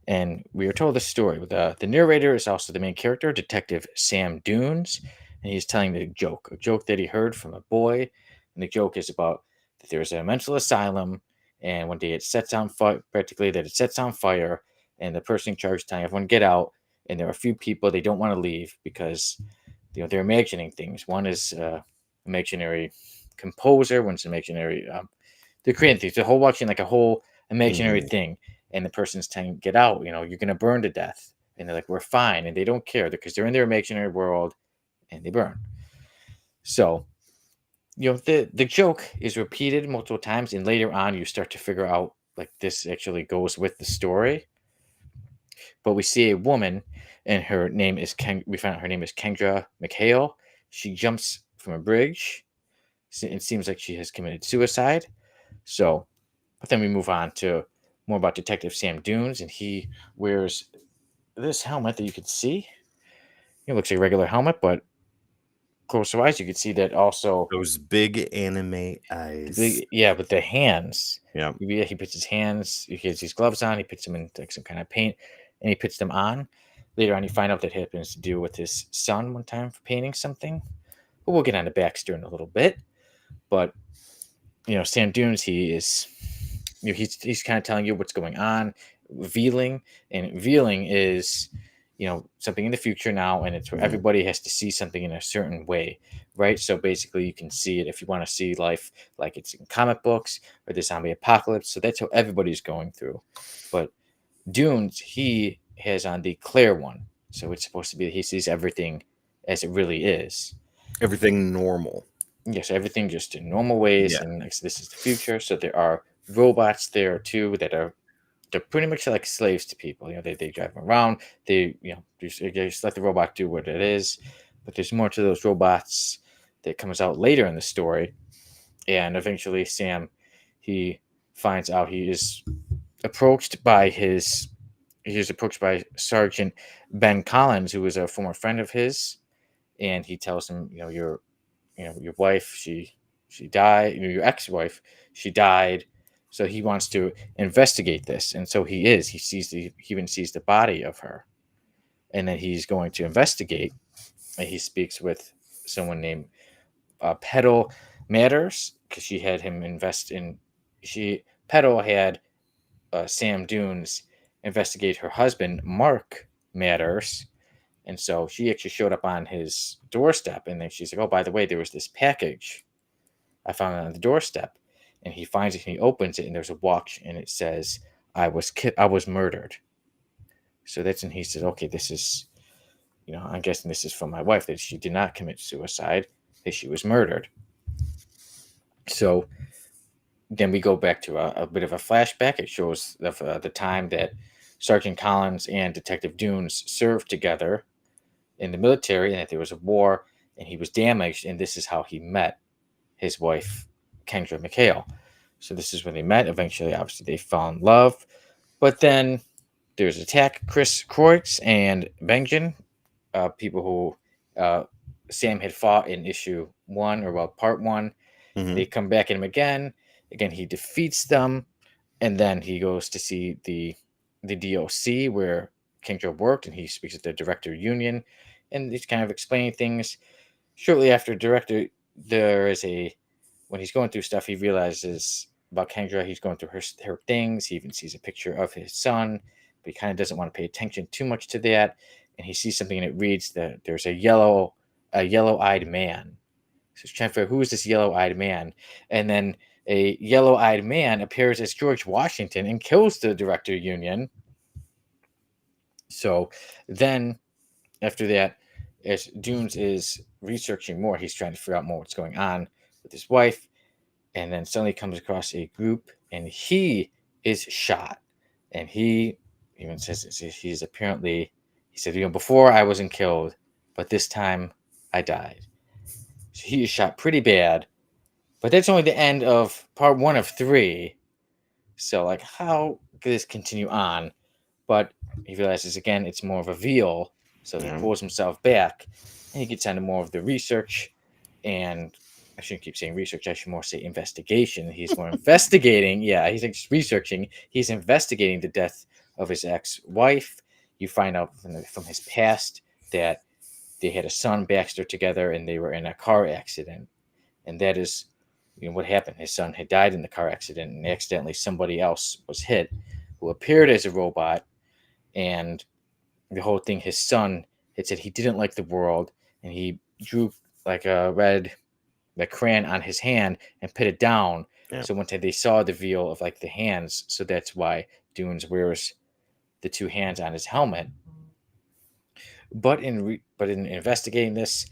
and we are told the story. The narrator is also the main character, Detective Sam Dunes, and he's telling a joke that he heard from a boy, and the joke is about that there's a mental asylum, and one day it sets on fire, practically that it sets on fire, and the person in charge is telling everyone get out, and there are a few people they don't want to leave because they're imagining things. One is imaginary composer, one's imaginary. They're creating things. They're watching like a whole imaginary Mhm. thing, and the person's telling get out. You're gonna burn to death, and they're like we're fine, and they don't care because they're in their imaginary world, and they burn. So the joke is repeated multiple times, and later on you start to figure out like this actually goes with the story. But we see a woman, and her name is we found out her name is Kendra McHale. She jumps from a bridge. It seems like she has committed suicide. So, but then we move on to more about Detective Sam Dunes, and he wears this helmet that you can see. It looks like a regular helmet, but closer eyes, you can see that also Those big anime the eyes. big, yeah, with the hands. Yeah. Yeah, he puts his hands, he has these gloves on, he puts them in like some kind of paint, and he puts them on. Later on, you find out that happens to do with his son one time for painting something. But we'll get on to Baxter in a little bit. But Sam Dunes, he's kind of telling you what's going on, revealing, and revealing is something in the future now, and it's where Mhm. everybody has to see something in a certain way, right? So basically, you can see it if you want to see life like it's in comic books or the zombie apocalypse. So that's how everybody's going through. But Dunes, he has on the Claire one, so it's supposed to be he sees everything as it really is. Everything normal. Yes, everything just in normal ways, Yeah. and like, so this is the future. So there are robots there too that are they're pretty much like slaves to people. They drive them around. They just let the robot do what it is. But there's more to those robots that comes out later in the story, and eventually Sam he finds out approached by his he is approached by Sergeant Ben Collins, who is a former friend of his, and he tells him, your wife, she died, your ex-wife, she died. So he wants to investigate this, and so he even sees the body of her. and then he's going to investigate. And he speaks with someone named Petal Matters because she had him invest in. She Petal had Sam Dunes investigate her husband Mark Matters, and so she actually showed up on his doorstep, and then she's like, "Oh, by the way, there was this package I found it on the doorstep," and he finds it and he opens it, and there's a watch, and it says, I was murdered." So that's when he says, "Okay, this is, I'm guessing this is from my wife, that she did not commit suicide, that she was murdered." So then we go back to a bit of a flashback. It shows the time that Sergeant Collins and Detective Dunes served together in the military, and that there was a war, and he was damaged, and this is how he met his wife, Kendra McHale. So this is when they met. Eventually, obviously, they fell in love, but then there's attack. Chris Kreutz and Benjamin, people who Sam had fought in issue one, or well, part one. Hmm. They come back at him again. Again, he defeats them, and then he goes to see the DOC where Kendra worked, and he speaks with the director union, and he's kind of explaining things. Shortly after director, there is a when he's going through stuff, he realizes about Kendra. He's going through her things. He even sees a picture of his son, but he kind of doesn't want to pay attention too much to that. And he sees something, and it reads that there's a yellow-eyed man. So he's trying to figure out who is this yellow-eyed man, and then a yellow-eyed man appears as George Washington and kills the director union. So then after that, as Dunes is researching more, he's trying to figure out more what's going on with his wife, and then suddenly comes across a group, and he is shot, and he even says he's apparently, he said, before I wasn't killed, but this time I died. So he is shot pretty bad, but that's only the end of part one of three. So like, how could this continue on? But he realizes again it's more of a veal, so he Yeah. pulls himself back, and he gets into more of the research. And I shouldn't keep saying research, I should more say investigation. He's more investigating. Yeah, he's like just researching. He's investigating the death of his ex-wife. You find out from his past that they had a son, Baxter, together, and they were in a car accident. And that is, what happened. His son had died in the car accident, and accidentally somebody else was hit who appeared as a robot. And the whole thing, his son had said he didn't like the world, and he drew like a red the crayon on his hand and put it down. Yeah. So one time they saw the veal of like the hands, so that's why Dunes wears the two hands on his helmet. But in investigating this,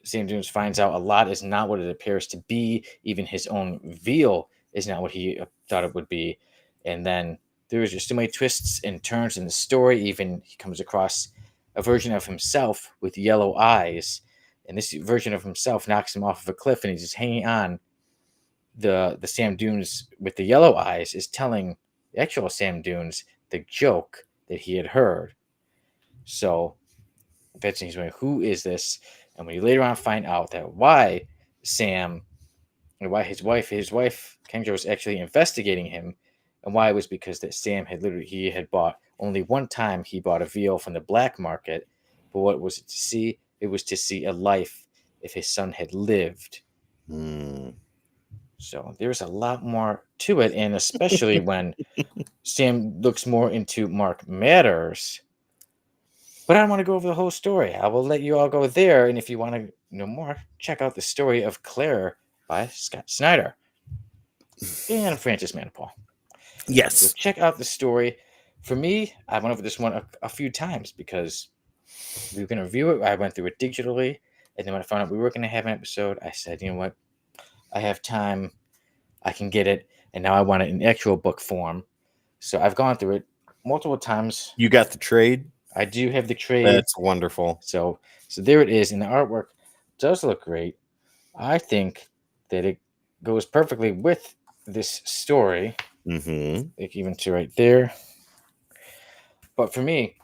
Sam Dunes finds out a lot is not what it appears to be. Even his own veal is not what he thought it would be. And then there's just so many twists and turns in the story. Even he comes across a version of himself with yellow eyes, and this version of himself knocks him off of a cliff, and he's just hanging on. The Sam Dunes with the yellow eyes is telling the actual Sam Dunes the joke that he had heard. So Betsy, he's wondering, who is this? And when you later on find out that why Sam, and why his wife Kendra was actually investigating him, and why it was because that Sam had he had bought only one time, he bought a veal from the black market. But what was it to see? It was to see a life if his son had lived. Mm. So there's a lot more to it, and especially when Sam looks more into Mark Matters. But I don't want to go over the whole story. I will let you all go there, and if you want to know more, check out the story of Claire by Scott Snyder and Francis Manipal. So Yes. check out the story. For me, I went over this one a few times because we were going to review it. I went through it digitally, and then when I found out we were going to have an episode, I said, you know what? I have time. I can get it, and now I want it in actual book form. So I've gone through it multiple times. You got the trade? I do have the trade. That's wonderful. So there it is, and the artwork does look great. I think that it goes perfectly with this story. Mm-hmm. Like even to right there. But for me,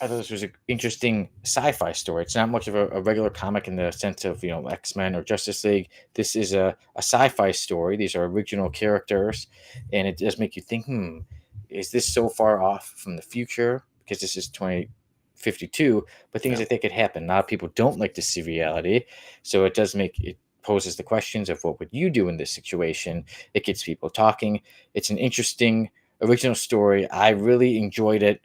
I thought this was an interesting sci-fi story. It's not much of a regular comic in the sense of X-Men or Justice League. This is a sci-fi story. These are original characters, and it does make you think, is this so far off from the future? Because this is 52, but things Yeah. like that could happen. A lot of people don't like to see reality, so it does make it poses the questions of what would you do in this situation. It gets people talking. It's an interesting original story. I really enjoyed it,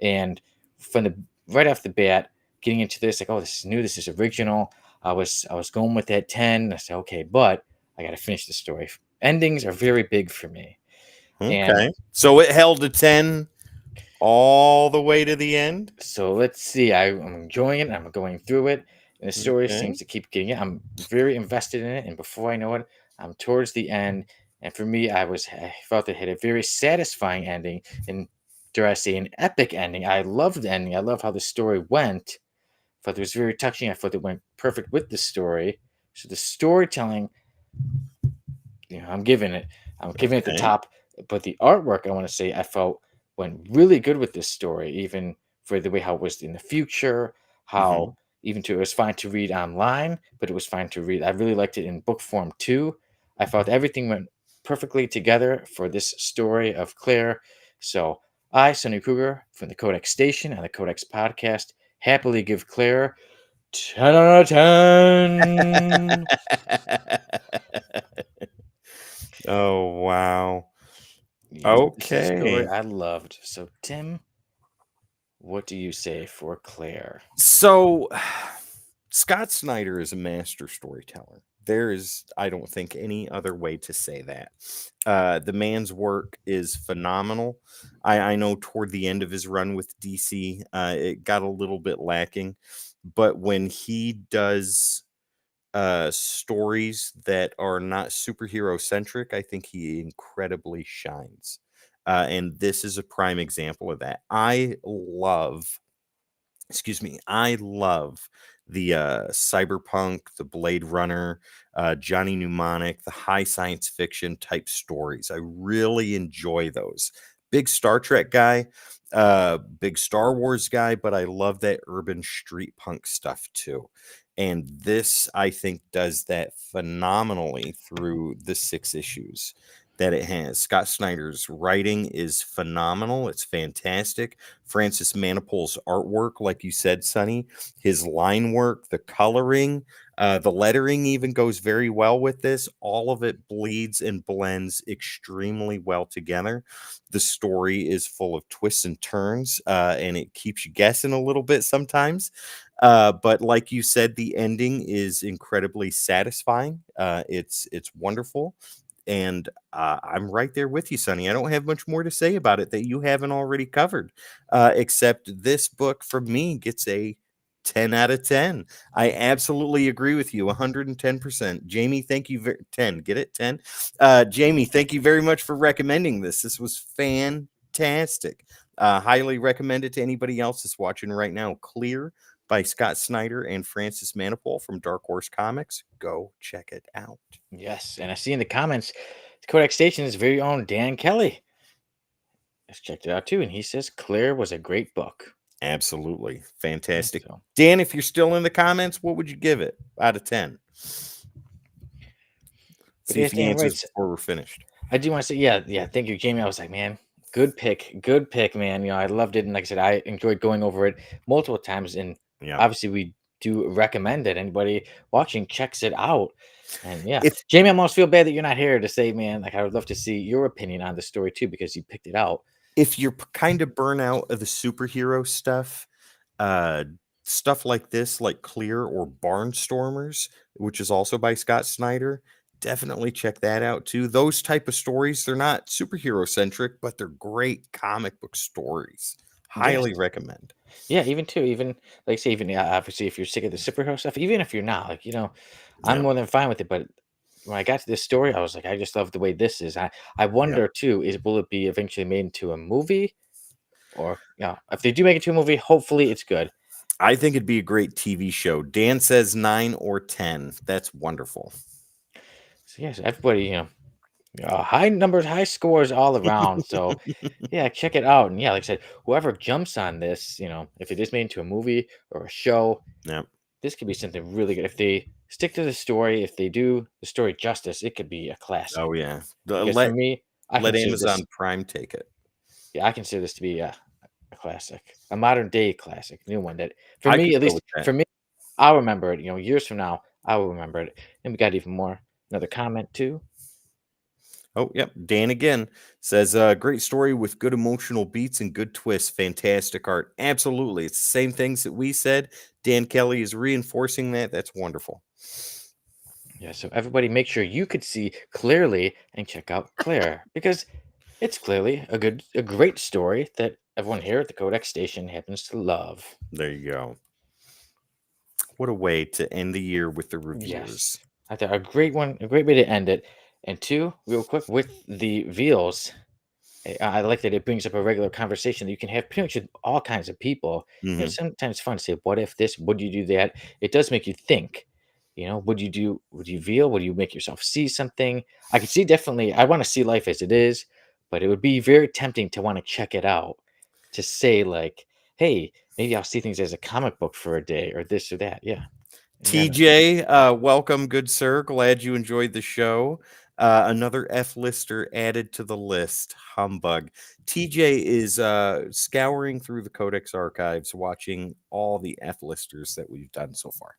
and from the right off the bat, getting into this, like, oh, this is new, this is original. I was going with that 10. I said, okay, but I got to finish the story. Endings are very big for me, and Okay. So it held a 10 all the way to the end? so let's see. I'm enjoying it. I'm going through it, and the story Okay. seems to keep getting it. I'm very invested in it, and before I know it, I'm towards the end. And for me, I felt it had a very satisfying ending, and dare I say, an epic ending. I loved the ending. I love how the story went. I thought it was very touching. I thought it went perfect with the story. So the storytelling, I'm giving it the Okay. top. But the artwork, I want to say, I felt went really good with this story, even for the way how it was in the future, how Mhm. even to it was fine to read online, but it was fine to read. I really liked it in book form too. I felt everything went perfectly together for this story of Claire. So I, Sonny Kruger from the Codex Station and the Codex Podcast, happily give Claire 10 out of 10. Oh, wow. Yes, this is a story Okay. I loved. So, Tim, what do you say for Claire? So Scott Snyder is a master storyteller. There is, I don't think, any other way to say that. The man's work is phenomenal. I know toward the end of his run with DC, it got a little bit lacking, but when he does stories that are not superhero centric, I think he incredibly shines. And this is a prime example of that. I love the cyberpunk, the Blade Runner, Johnny Mnemonic, the high science fiction type stories. I really enjoy those. Big Star Trek guy, big Star Wars guy, but I love that urban street punk stuff too. And this, I think, does that phenomenally through the 6 issues that it has. Scott Snyder's writing is phenomenal. It's fantastic. Francis Manipul's artwork, like you said, Sonny, his line work, the coloring, the lettering even goes very well with this. All of it bleeds and blends extremely well together. The story is full of twists and turns, and it keeps you guessing a little bit sometimes. But like you said, the ending is incredibly satisfying. It's wonderful, and I'm right there with you, Sonny. I don't have much more to say about it that you haven't already covered, except this book from me gets a 10 out of 10. I absolutely agree with you 110%. Jamie, thank you. 10, get it? 10. Jamie, thank you very much for recommending this. This was fantastic. Highly recommend it to anybody else that's watching right now. Clear by Scott Snyder and Francis Manipul from Dark Horse Comics. Go check it out. Yes, and I see in the comments, the Codex Station's very own Dan Kelly has checked it out too, and he says Claire was a great book. Absolutely. Yeah, Fantastic. so, Dan, if you're still in the comments, what would you give it out of 10? but See if yes, he Dan answers writes. before we're finished. I do want to say, yeah, yeah. Thank you, Jamie. I was like, man, good pick, man. I loved it, and like I said, I enjoyed going over it multiple times. And Yeah. obviously, we do recommend it. Anybody watching checks it out. And yeah, If Jamie, I almost feel bad that you're not here to say, man. Like, I would love to see your opinion on the story too, because you picked it out. if you're kind of burnt out of the superhero stuff, uh stuff like this, like Clear or Barnstormers, which is also by Scott Snyder, definitely check that out too. Those type of stories, they're not superhero centric, but they're great comic book stories. Yes, Highly recommend. yeah, even too, even like I say, even yeah, obviously, if you're sick of the superhero stuff, even if you're not, like I'm Yeah. more than fine with it. But when I got to this story, I was like, I just love the way this is. I Yeah. wonder too, is will it be eventually made into a movie? Or yeah, if they do make it to a movie, hopefully it's good. I think it'd be a great TV show. Dan says 9 or 10. That's wonderful. So yes, everybody, high numbers, high scores all around. So yeah, check it out. And yeah, like I said, whoever jumps on this, if it is made into a movie or a show, Yeah. this could be something really good. If they stick to the story, if they do the story justice, it could be a classic. Oh yeah. Because for me, I Let consider this, Amazon Prime take it. yeah, I consider this to be a classic, a modern day classic, new one that for I could me, at go least with that. for me, I'll remember it. Years from now, I will remember it. And we got even more. Another comment too. Oh, yep. Dan again says, great story with good emotional beats and good twists. Fantastic art. Absolutely. It's the same things that we said. Dan Kelly is reinforcing that. That's wonderful. Yeah, so everybody make sure you could see clearly and check out Claire because it's clearly a great story that everyone here at the Codex station happens to love. There you go. What a way to end the year with the Yes. reviewers. I thought a great one, a great way to end it. And two, real quick, with the Veals, I like that it brings up a regular conversation that you can have pretty much with all kinds of people. Hmm. Sometimes it's fun to say, "What if this? Would you do that?" It does make you think. Would you do? Would you veal? Would you make yourself see something? I could see definitely. I want to see life as it is, but it would be very tempting to want to check it out. To say like, "Hey, maybe I'll see things as a comic book for a day, or this or that." Yeah, you gotta. TJ, welcome, good sir. Glad you enjoyed the show. Another F lister added to the list. Humbug. TJ is scouring through the Codex archives, watching all the F listers that we've done so far.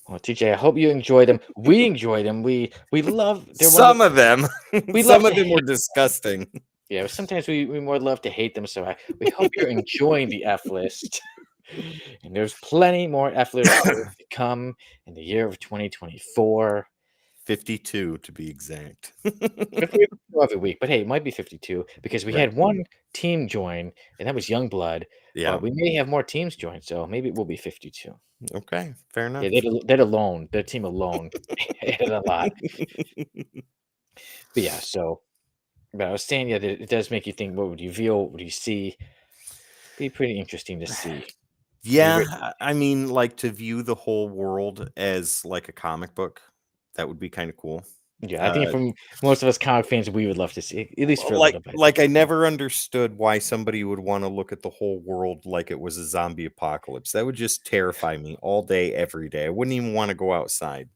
Well, TJ, I hope you enjoy them. We enjoy them. We love. They're one of the. Some of them, We love some to of them were hate. disgusting. Yeah, but sometimes we more love to hate them. So we hope you're enjoying the F list. And there's plenty more F list stories to come in the year of 2024. 52 to be exact. If we do every week, but hey, it might be 52 because we Right. had one team join, and that was Youngblood. Yeah. But we may have more teams join, so maybe it will be 52. Okay. Fair Yeah, enough. that alone, their team alone, added a lot. But yeah, so but I was saying, yeah, that it does make you think. What would you feel? What would you see? Be pretty interesting to see. Yeah, Maybe, I mean, like to view the whole world as like a comic book, that would be kind of cool. yeah, I think Uh, from most of us comic fans, we would love to see it, at least for a like little bit. like I never understood why somebody would want to look at the whole world like it was a zombie apocalypse. That would just terrify me all day, every day. I wouldn't even want to go outside.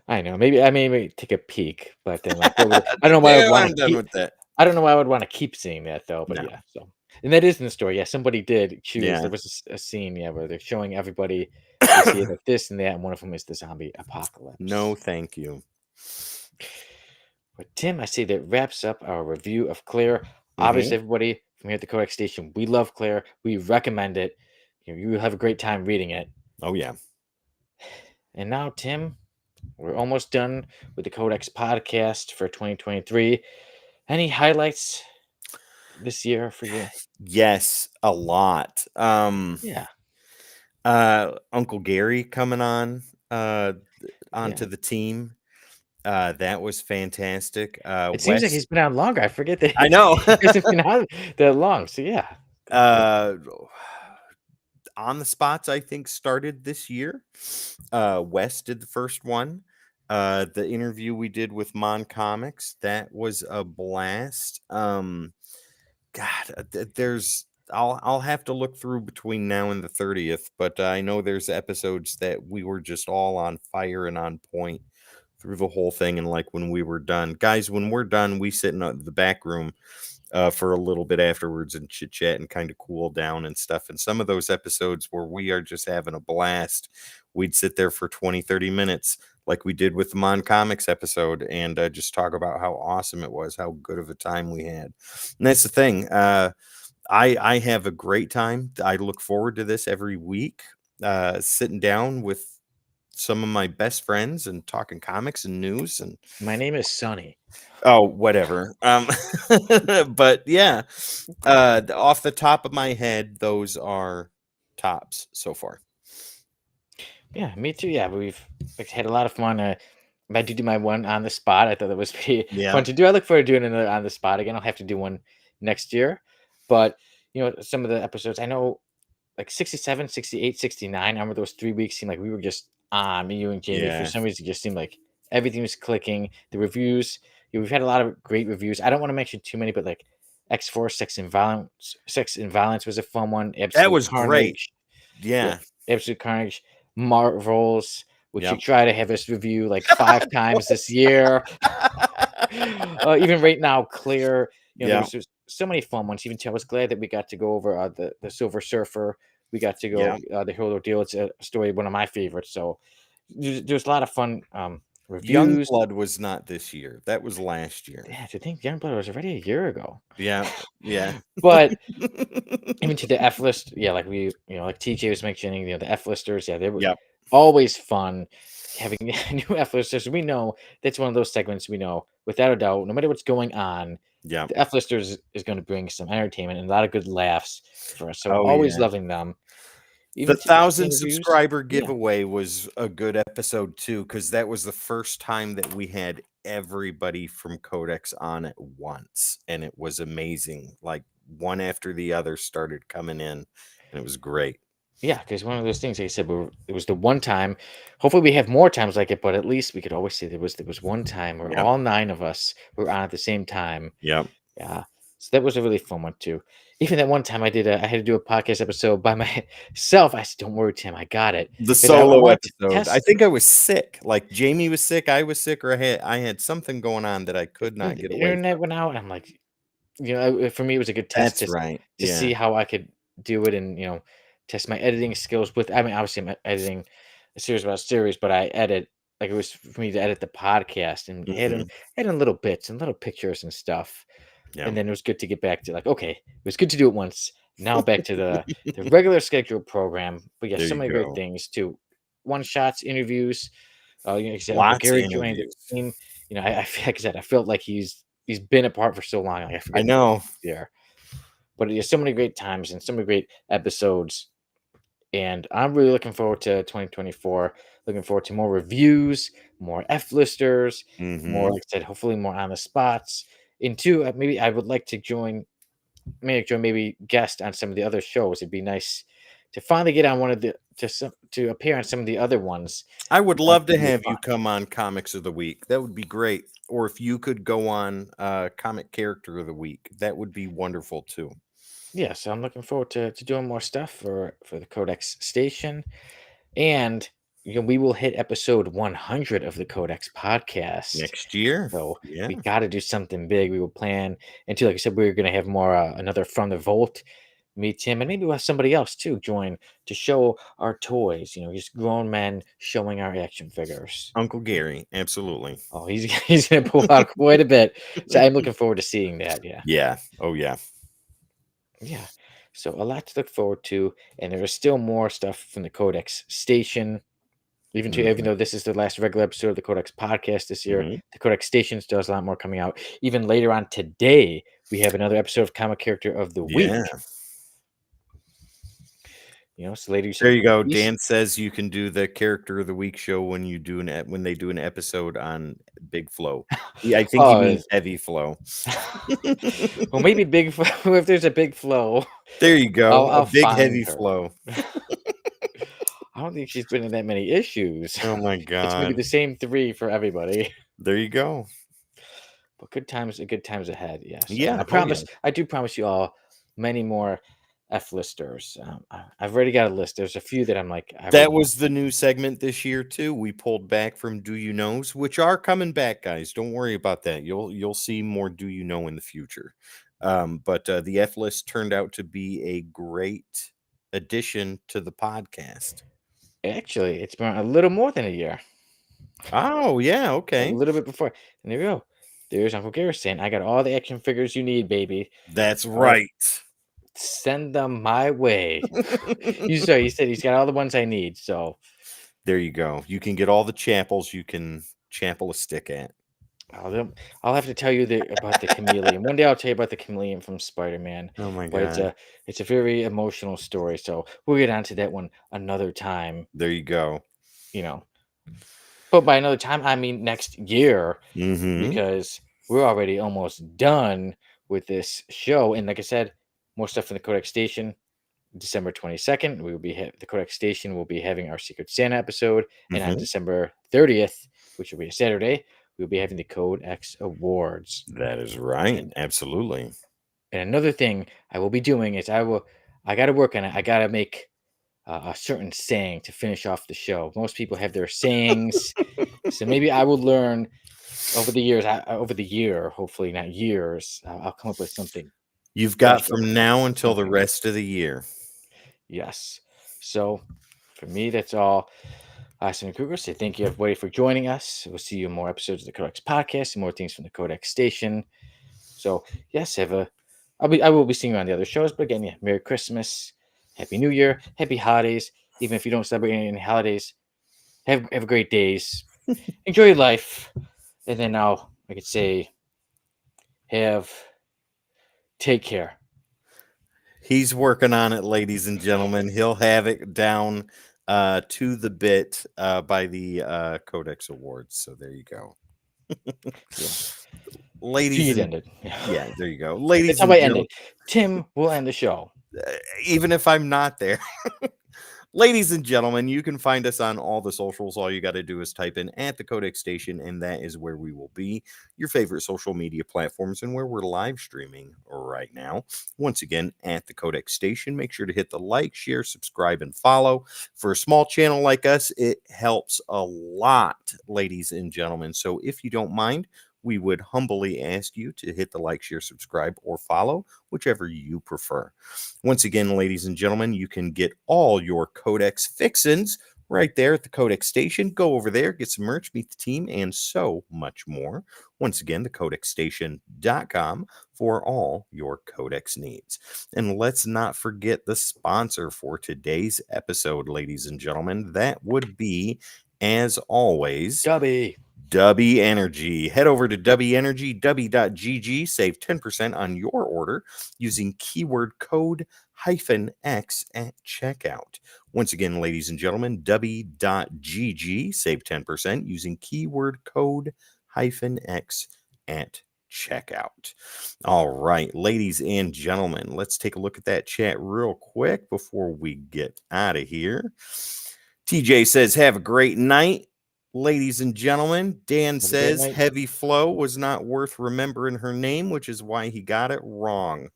I know. Maybe I may take a peek, but then like, what would I don't know why I would Yeah, want to I'm done keep. with that. I don't know why I would want to keep seeing that though. But No. yeah, so and that is in the story. Yeah, somebody did choose. There Yeah. was a scene, yeah, where they're showing everybody they see it like this and that, and one of them is the zombie No, apocalypse. thank you. But Tim, I say that wraps up our review of Claire. Hmm. Obviously, everybody from here at the Codex Station, we love Claire. We recommend it. You will have a great time reading it. Oh yeah. And now, Tim, we're almost done with the Codex podcast for 2023. Any highlights this year for you? Yes, a lot. Yeah, Uncle Gary coming on yeah. onto the team. That was fantastic. It seems like Wes, he's been on longer. I forget that I know. he hasn't been on that long. So yeah, uh, on the spots, I think started this year. Wes did the first one. The interview we did with Mon Comics, that was a blast. God, there's I'll have to look through between now and the 30th, but I know there's episodes that we were just all on fire and on point through the whole thing. And like when we were done, guys, when we're done, we sit in the back room for a little bit afterwards and chit chat and kind of cool down and stuff. And some of those episodes where we are just having a blast, we'd sit there for 20, 30 minutes like we did with the Mon Comics episode and just talk about how awesome it was, how good of a time we had. And that's the thing. I have a great time. I look forward to this every week, sitting down with some of my best friends and talking comics and news and my name is Sonny. oh whatever. But yeah, off the top of my head, those are tops so far. Yeah, me too. Yeah, we've like, had a lot of fun. I did do my one on the spot. I thought that was pretty Yeah, fun to do. I look forward to doing another on the spot again. I'll have to do one next year. But some of the episodes I know like 67, 68, 69. I remember those 3 weeks seemed like we were just on, me, you, and Jamie. For yeah, some reason, it just seemed like everything was clicking. The reviews, we've had a lot of great reviews. I don't want to mention too many, but like X4 Sex and Violence was a fun one. that Absolute was great. Carnage. Yeah, Yeah, Absolute Carnage. Marvels, which you yep. try to have us review like 5 times this year. Even right now, Clear. Yeah, There's so many fun ones. Even too, I was glad that we got to go over the Silver Surfer. We got to Yeah. go the Hero Deal. It's a story, one of my favorites. So there's a lot of fun reviews. Youngblood was not this year. That was last year. Yeah, to think Youngblood was already a year ago. Yeah. Yeah. But even to the F list, yeah, like like TJ was mentioning, the F listers, yeah, they were Yep. always fun having new F listers. We know that's one of those segments we know without a doubt, no matter what's going on, Yep. the F listers is going to bring some entertainment and a lot of good laughs for us. So Oh, always yeah. loving them. The Even to the 1,000 interviews, subscriber yeah, giveaway was a good episode too, because that was the first time that we had everybody from Codex on at once, and it was amazing. Like one after the other started coming in, and it was great. yeah, because one of those things, like I said, it was the one time. Hopefully, we have more times like it, but at least we could always say there was one time where Yep. all 9 of us were on at the same time. Yep. Yeah. So that was a really fun one too. Even that one time I had to do a podcast episode by myself. I said, "Don't worry, Tim, I got it." The Because I solo wanted to episode. I test think I was sick. Like Jamie was sick, I was sick, or I had something going on that I could not the get away internet from. went out. And I'm like, for me, it was a good test That's right. to Yeah. see how I could do it and test my editing skills with. I mean, obviously, I'm editing a series about a series, but I edit like it was for me to edit the podcast and Mhm. add in little bits and little pictures and stuff. Yeah. And then it was good to get back to like, okay, it was good to do it once. Now back to the regular scheduled program. But yeah, There so you many great go. things too. One shots, interviews. Like I said, Uncle Lots of Gary joining the interviews. team. Like I said, I felt like he's been apart for so long. Like, I I forget that know. there. But yeah, so many great times and so many great episodes. And I'm really looking forward to 2024. Looking forward to more reviews, more F listers, more, Mhm. like I said, hopefully more on the spots. And two, maybe I would like to maybe guest on some of the other shows. It'd be nice to finally get on one of the to appear on some of the other ones. I would love It'd to be have fun. you come on Comics of the Week. That would be great. Or if you could go on Comic Character of the Week, that would be wonderful too. Yeah, so I'm looking forward to doing more stuff for the Codex station, and we will hit episode 100 of the Codex podcast. Next year. So we Yeah. got to do something big. We will plan, and too, like I said, we're going to have more another from the vault. Me, Tim, and maybe we'll have somebody else too join to show our toys. Just grown men showing our action figures. Uncle Gary. Absolutely. Oh, he's he's going to pull out quite a bit. So I'm looking forward to seeing that. Yeah, Yeah. Oh, yeah. yeah. So a lot to look forward to, and there is still more stuff from the Codex station. Even Mhm. though this is the last regular episode of the Codex podcast this year, Mhm. the Codex station still has a lot more coming out. Even later on today, we have another episode of Comic Character of the Yeah. Week. So later you There said you go. Beast. Dan says you can do the Character of the Week show when when they do an episode on Big Flow. Yeah, I think he Oh, means Heavy Flow. well, maybe big. If there's a big flow, There you I'll go. A I'll big find heavy her. flow. I don't think she's been in that many issues. Oh my It's maybe god. the same 3 for everybody. There you go. But good times ahead. Yeah. So, and Yeah. Oh yeah. I do promise you all many more F listers. I've already got a list. There's a few that I'm like, I That really was the new segment this year too. We pulled back from Do You Knows, which are coming back, guys. Don't worry about that. You'll see more Do You Know in the future. But the F list turned out to be a great addition to the podcast. actually, it's been a little more than a year, Oh yeah, a okay. little bit before. And there we go. There's Uncle Gary saying, I got all the action figures you need, baby. That's All right, right. send them my way. He said he's got all the ones I need. So There you go. You can get all the chapels you can chapel a stick at. I'll have to tell you about the chameleon. One day I'll tell you about the chameleon from Spider-Man. Oh my But god. it's a very emotional story. So we'll get onto that one another time, There you go. you know. But by another time, I mean next year, Mhm. because we're already almost done with this show. And like I said, more stuff from the Codex Station. December 22nd, the Codex Station will be having our Secret Santa episode. And on Mhm. December 30th, which will be a Saturday, we'll be having the Codex Awards. That is right. And Absolutely. and another thing I will be doing is I got to work on it. I got to make a certain saying to finish off the show. Most people have their sayings, so maybe I will learn over the year, hopefully not years. I'll come up with something You've got special. from now until the Okay. rest of the year. Yes. So for me, that's all. Sonny Kruger, say thank you everybody for joining us. We'll see you in more episodes of the Codex Podcast and more things from the Codex Station. So yes, I will be seeing you on the other shows, but again, yeah, Merry Christmas, Happy New Year, Happy Holidays. Even if you don't celebrate any holidays, have great days. Enjoy your life. And then now I could say have take care. He's working on it, ladies and gentlemen. He'll have it down to the bit by the Codex Awards. So there you go. Yeah. Ladies Genius and ended. Yeah. yeah, there you go. That's Ladies how and I gentlemen, ended. Tim will end the show. even if I'm not there. Ladies and gentlemen, you can find us on all the socials. All you got to do is type in at the Codex Station, and that is where we will be. Your favorite social media platforms and where we're live streaming right now. Once again, at the Codex Station, make sure to hit the like, share, subscribe, and follow. For a small channel like us, it helps a lot, ladies and gentlemen. So if you don't mind, we would humbly ask you to hit the like, share, subscribe, or follow, whichever you prefer. Once again, ladies and gentlemen, you can get all your Codex fixins right there at the Codex Station. Go over there, get some merch, meet the team, and so much more. Once again, thecodexstation.com for all your Codex needs. And let's not forget the sponsor for today's episode, ladies and gentlemen. That would be, as always, Gubby. Dubby Energy. Head over to Dubby Energy, dubby.gg, save 10% on your order using keyword code -X at checkout. Once again, ladies and gentlemen, dubby.gg, save 10% using keyword code -X at checkout. All right, ladies and gentlemen, let's take a look at that chat real quick before we get out of here. TJ says, have a great night. Ladies and gentlemen, Dan Have a great says night. Heavy Flow was not worth remembering her name, which is why he got it wrong.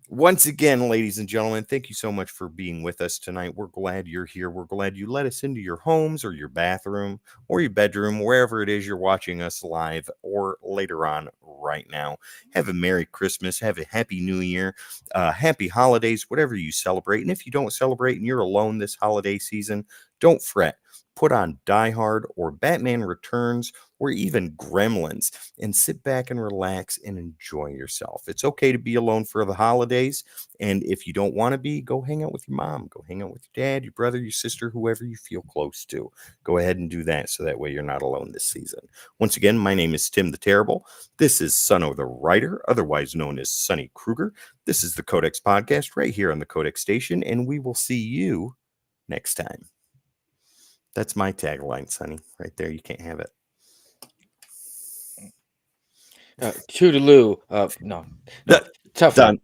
Once again, ladies and gentlemen, thank you so much for being with us tonight. We're glad you're here. We're glad you let us into your homes or your bathroom or your bedroom, wherever it is you're watching us live or later on right now. Have a Merry Christmas. Have a Happy New Year. Happy holidays, whatever you celebrate. And if you don't celebrate and you're alone this holiday season, don't fret. Put on Die Hard or Batman Returns or even Gremlins and sit back and relax and enjoy yourself. It's okay to be alone for the holidays. And if you don't want to be, go hang out with your mom, go hang out with your dad, your brother, your sister, whoever you feel close to. Go ahead and do that so that way you're not alone this season. Once again, my name is Tim the Terrible. This is Son of the Writer, otherwise known as Sonny Kruger. This is the Codex Podcast right here on the Codex Station, and we will see you next time. That's my tagline, Sonny. Right there. You can't have it. Toodaloo. No. Done. Tough one.